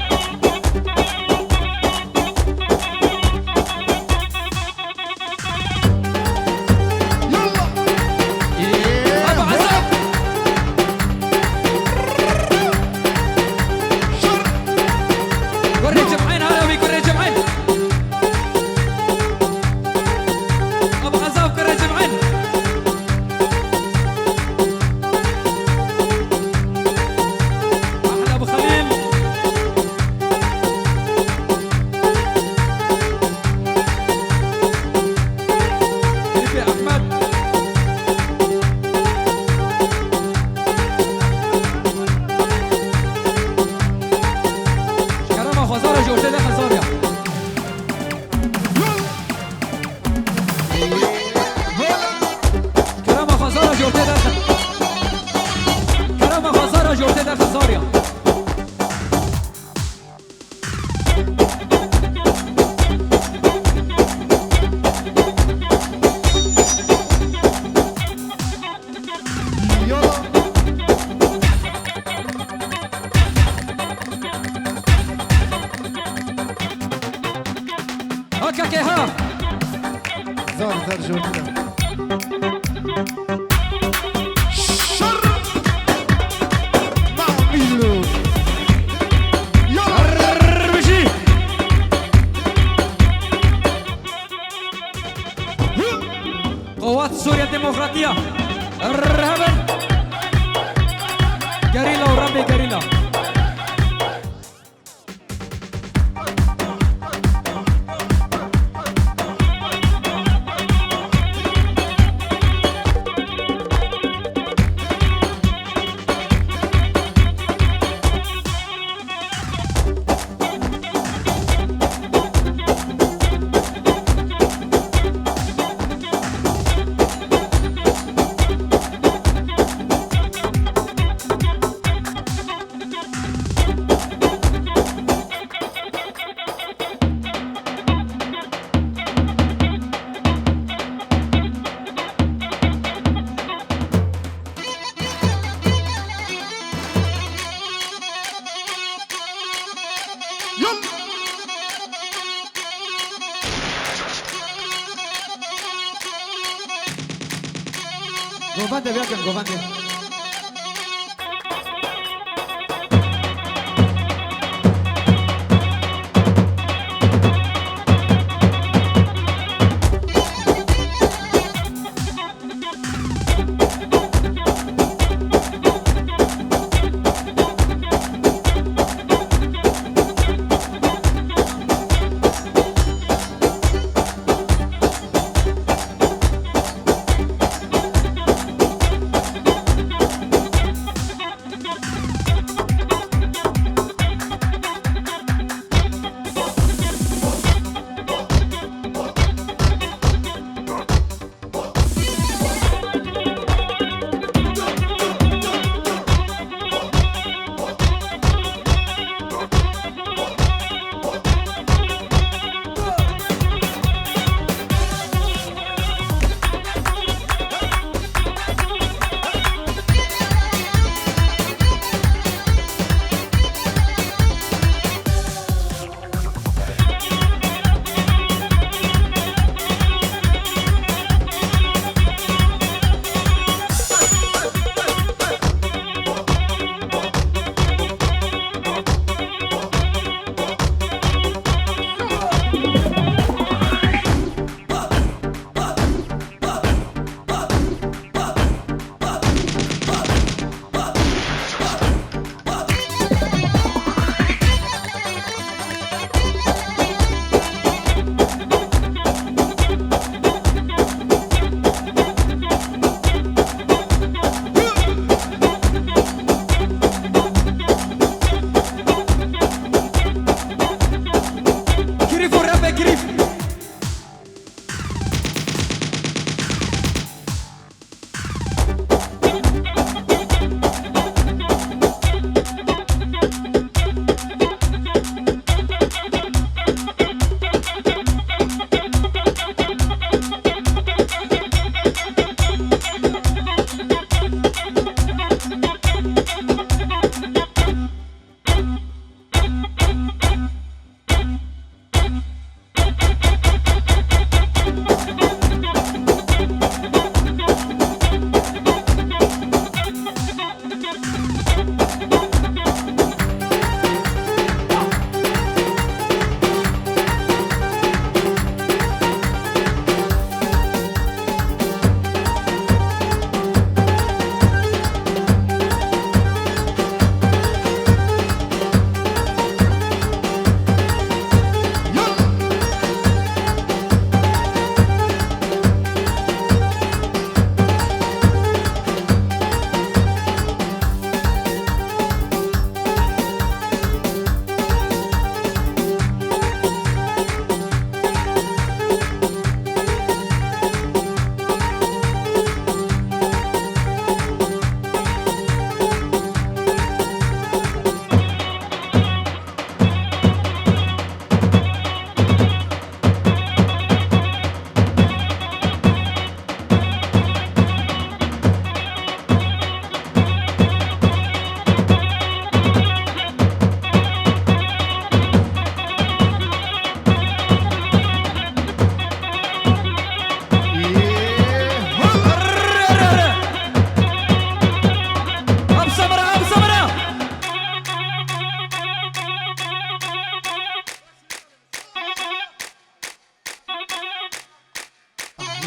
قوات سوريا الديمقراطية الرهبن جريلا وربي جريلا Govande bırakın govande.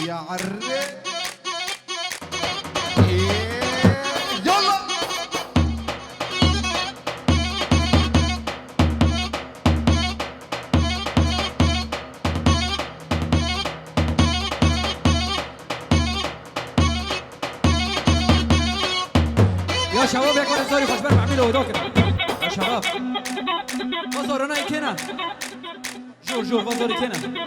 يا عري يلا يا شباب يا كمان زوري خشبان بعملوا هدوك يا شباب فازور انا كنا جور فازوري كنا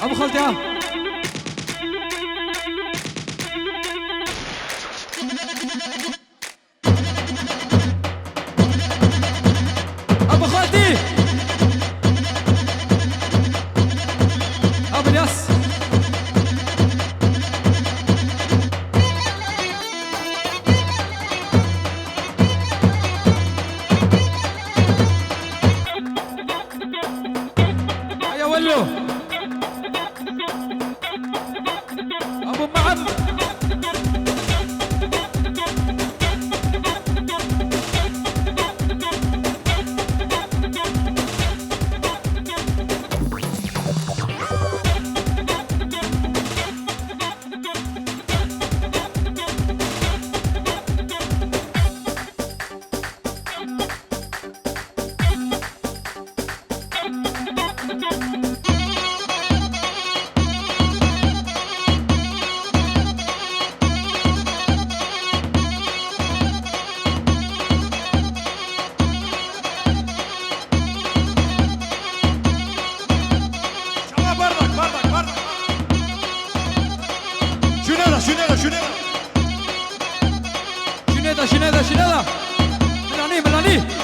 ابو خالتي ها ابو خالتي ابو الياس يا ولو ابو معد شنو ملاني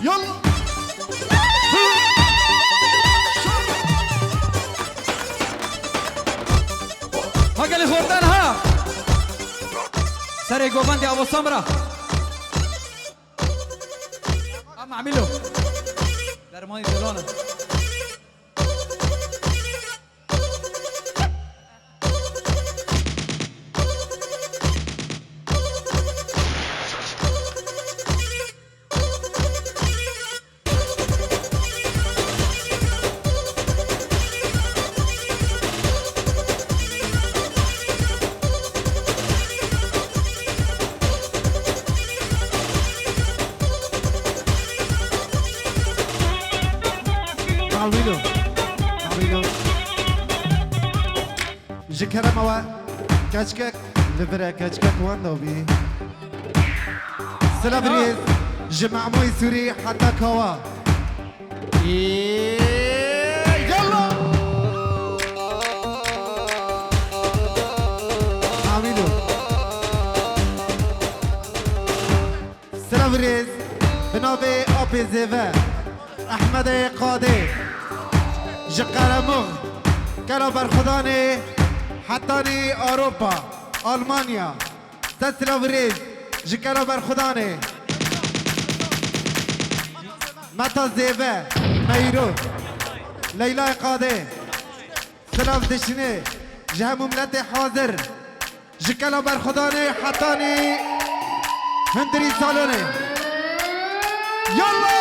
يلا هاقا اللي خوردان ها سري قوبان دي ابو سمرة اما عملو درماني دولونا عبيدو جكرا موا كاشكك لبرا كاشكك واندو بي سلابريز جمع موي سوري حتى كوا يلا عبيدو سلابريز بنوبي اوبي زيفا احمد قادي جقرمغ كانوا برخداني حتاني اوروبا المانيا تسلافريز جكانوا برخداني متا زيبه ميرو ليلى قادي سلاف دشني جه مملتي حاضر جكانوا برخداني حتاني هندري سالوني يلا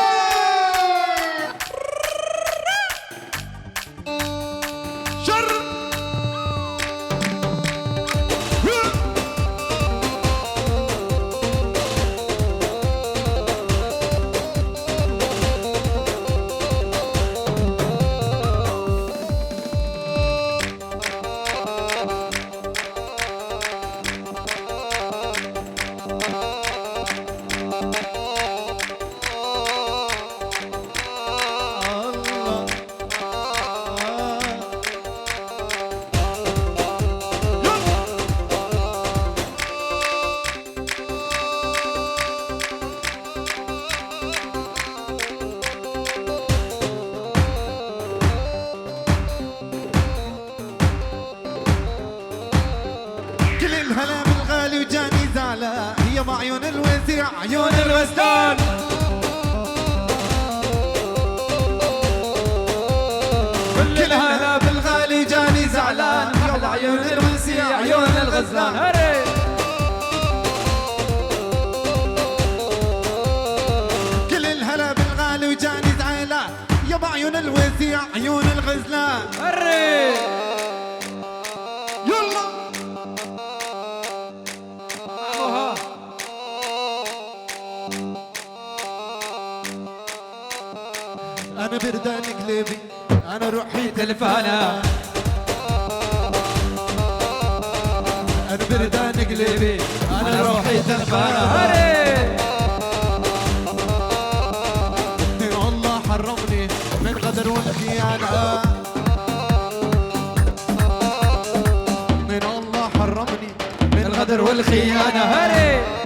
عيون الوزيع عيون الغزلان كل هلا بالغالي جاني زعلان يلا عيون الوزيع عيون الغزلان كل الهلا بالغالي وجاني زعلان يابا عيون الوزيع عيون الغزلان تلفانا البردان قلبي انا روحي تلفانا الله حرمني من غدر والخيانة من الله حرمني من الغدر والخيانة هري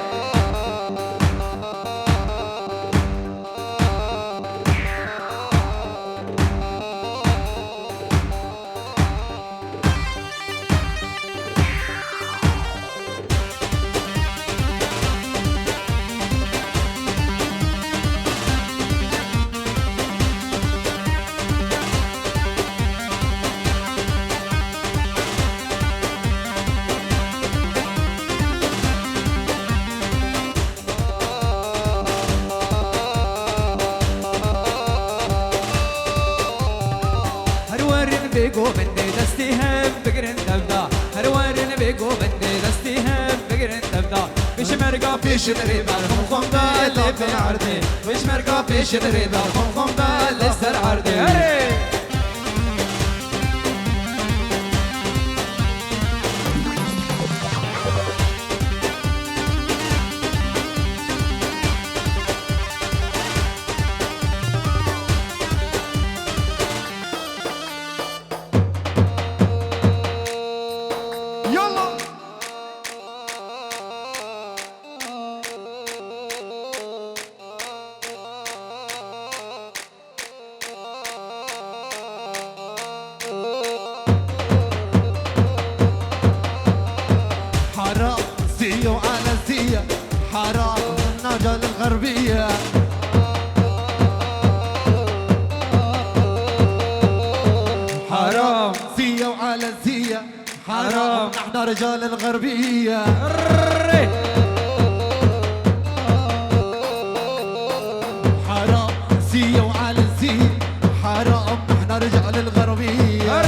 بيقو بندي دستي هم بقرن تبدا هروارن بيقو بندي دستي هم بقرن تبدا بيش مرقا بيش دريدا خم دا اللي في عرضي بيش مرقا بيش دريدا خم دا اللي سر عرضي هري زيو على زية حرام النجا الغربية حرام زيو على زية حرام نحن رجال الغربية حرام زيو على زية حرام نحن رجال الغربية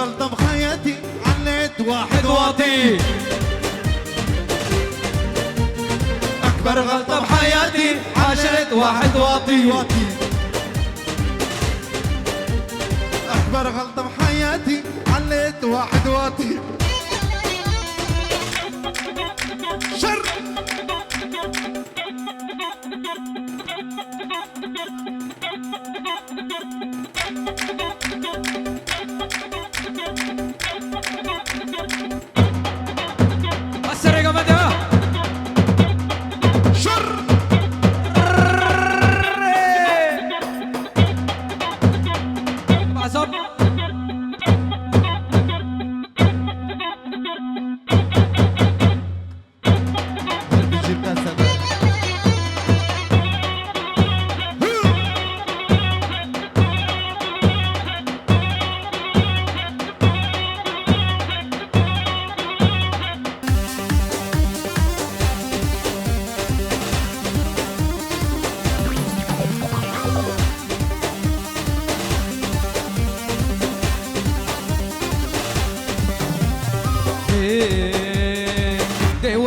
غلطة بحياتي عليت واحد واطي أكبر غلطة بحياتي عاشرت واحد واطي أكبر غلطة بحياتي عليت واحد واطي شر السرقة بدأ شر بعصب جبنا سبب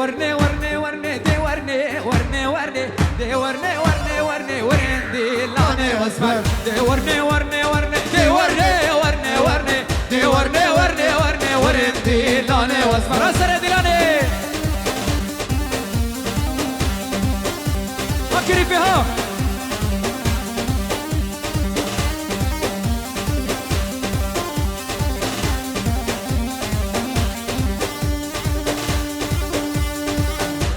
ورني ورني ورني دي ورني ورني ورني دي ورني ورني ورني ورني دي لاني واصفر دي ورني ورني ورني دي ورني ورني ورني دي ورني ورني ورني ورني دي لاني واصفر اسر دي لاني فكري فيها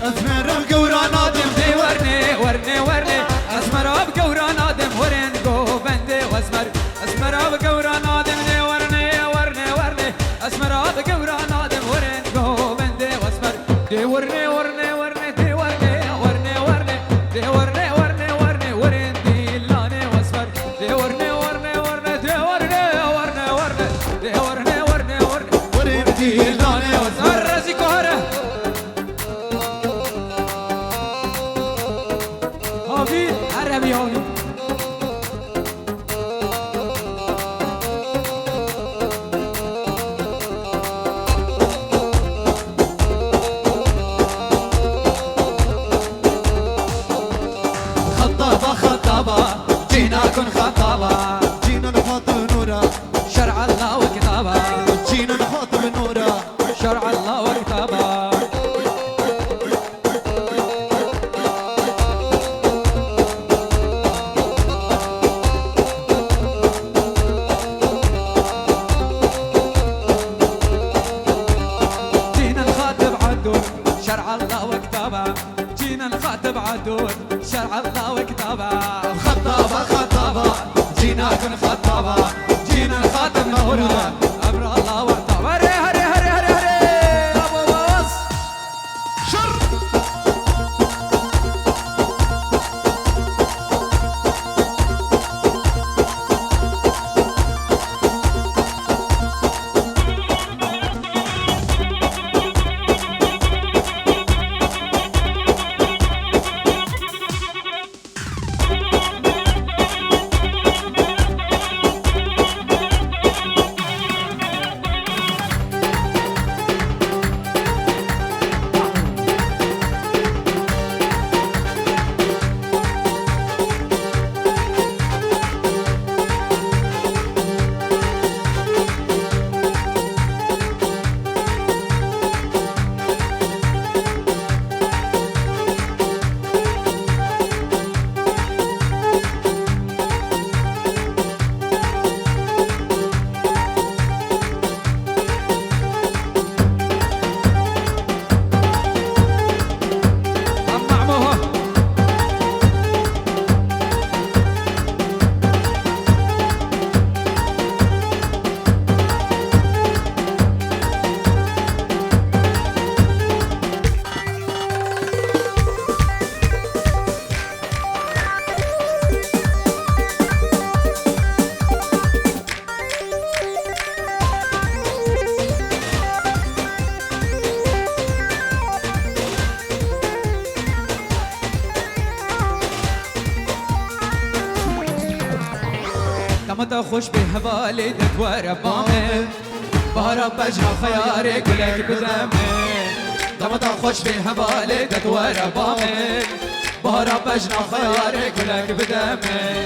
أسمر بقورا نادم دي ورني ورني ورني اسمر بقورا نادم ورين جو بندي واسمر اسمر بقورا نادم دي ورني ورني ورني اسمر بقورا نادم ورين دي ورني ورني ورني دي ورني ورني ورني دي ورني ورني ورني ورني دي لاني واصفر دي ورني ورني ورني دي ورني ورني ورني دي ورني ورني ورني ورني دي لاني واصفر راسي كهره هابي عربي هابي جينا كن خطابة جينا نخاطب نورا شرع الله وكتابه جينا نخاطب نورا شرع الله وكتابه جينا نخاطب عدول شرع الله وكتابه جينا نخاطب عدول شرع الله وكتابه خطابة خطابة جينا كن خطابة جينا نخاطب نورا امر الله وكتابه هري هري هري هري هري ابو باص شر كما خوش به والدت و ربامه بهارا بجرا خياري كلك بدمه كما خوش به والدت و ربامه بهارا بجرا خياري كلك بدمه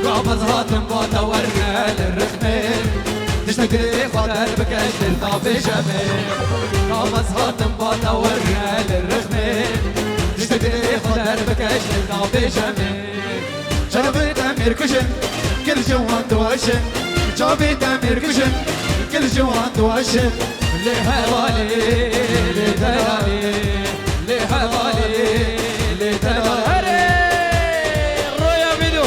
قابض هاتم باتا ورنا للرخمه تشتكي خاطر بكشتر طافي جمه قابض هاتم باتا ورنا للرخمه تشتكي خاطر بكشتر طافي جمه شربت امير كشن كل جوان تواشن جابي تامير كشن كل جوان تواشن لي حوالي لي تلالي لي حوالي لي تلالي رويا بيدو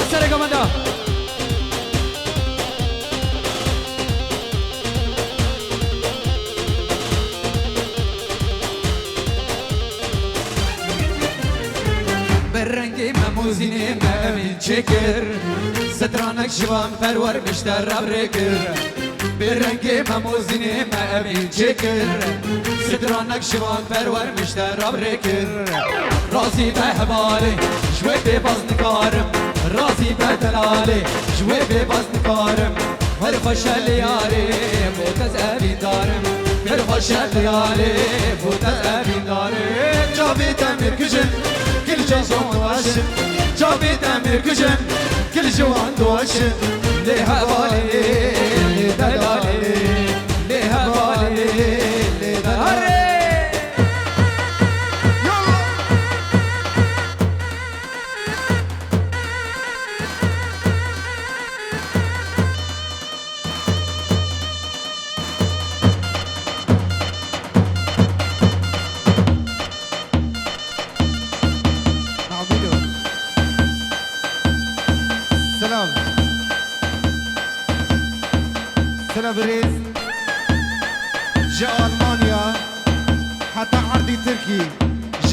السلام عليكم بالرنگی مموزینی مامین چکر سترانک شوام پرور مشتر ربرکر بالرنگی مموزینی مامین چکر سترانک شوام پرور مشتر ربرکر رازی به حوالی شوی به بازن کارم رازی به دلالی شوی به بازن کارم هر خوش لیاری بوتز ابین دارم هر خوش لیاری بوتز ابین دارم جاوی تمیر کجن كل جوان دواشن جابي تامير كجن كل جوان دواشن لي حوالي لي دلالي لي حوالي لي دلالي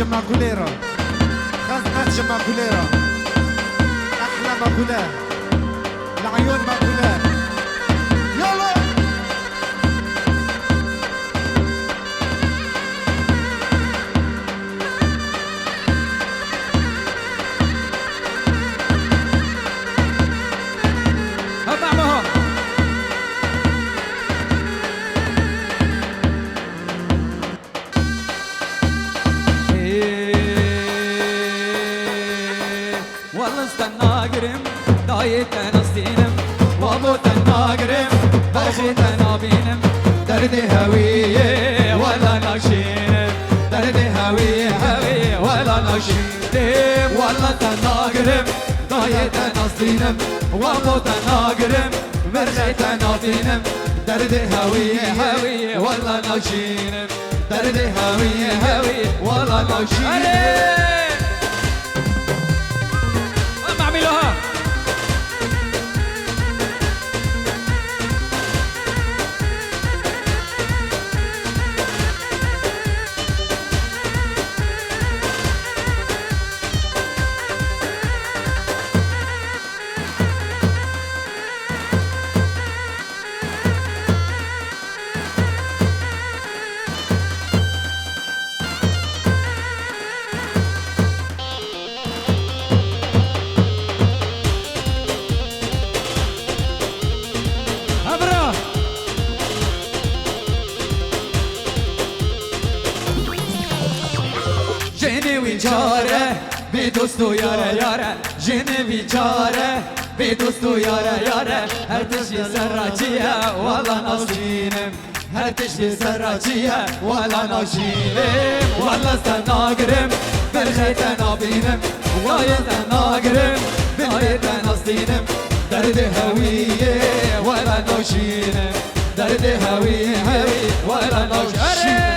جمع كوليرا خزنات جمع كوليرا أحلى ماكولات العيون ماكولات يلا معها والله استنى قرم دايت انا استينم وابوت انا قرم بخيت انا بينم دردي هوية ولا ناشينم دردي هوية ولا ناشينم والله استنى قرم دايت انا استينم وابوت انا قرم بخيت انا بينم دردي هوية ولا ناشينم دردي هوية ولا ناشينم اعملوها جني وجاره بدوستو ياره جني وجاره بدوستو ياره هر تشي سراجيه ولا ناشينم هر تشي سراجيه ولا ناشينم والله استناقرم بالخيط انا بينم وايد اناقرم بالخيط انا استينم درد هويه ولا ناشينم درد هويه ولا ناشينم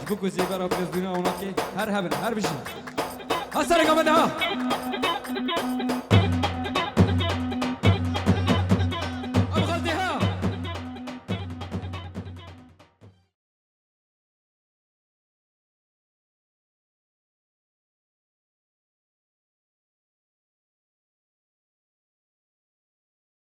بوكو زيبرا بزدنا وناكي هر هبن هر بشي هسه رقم ده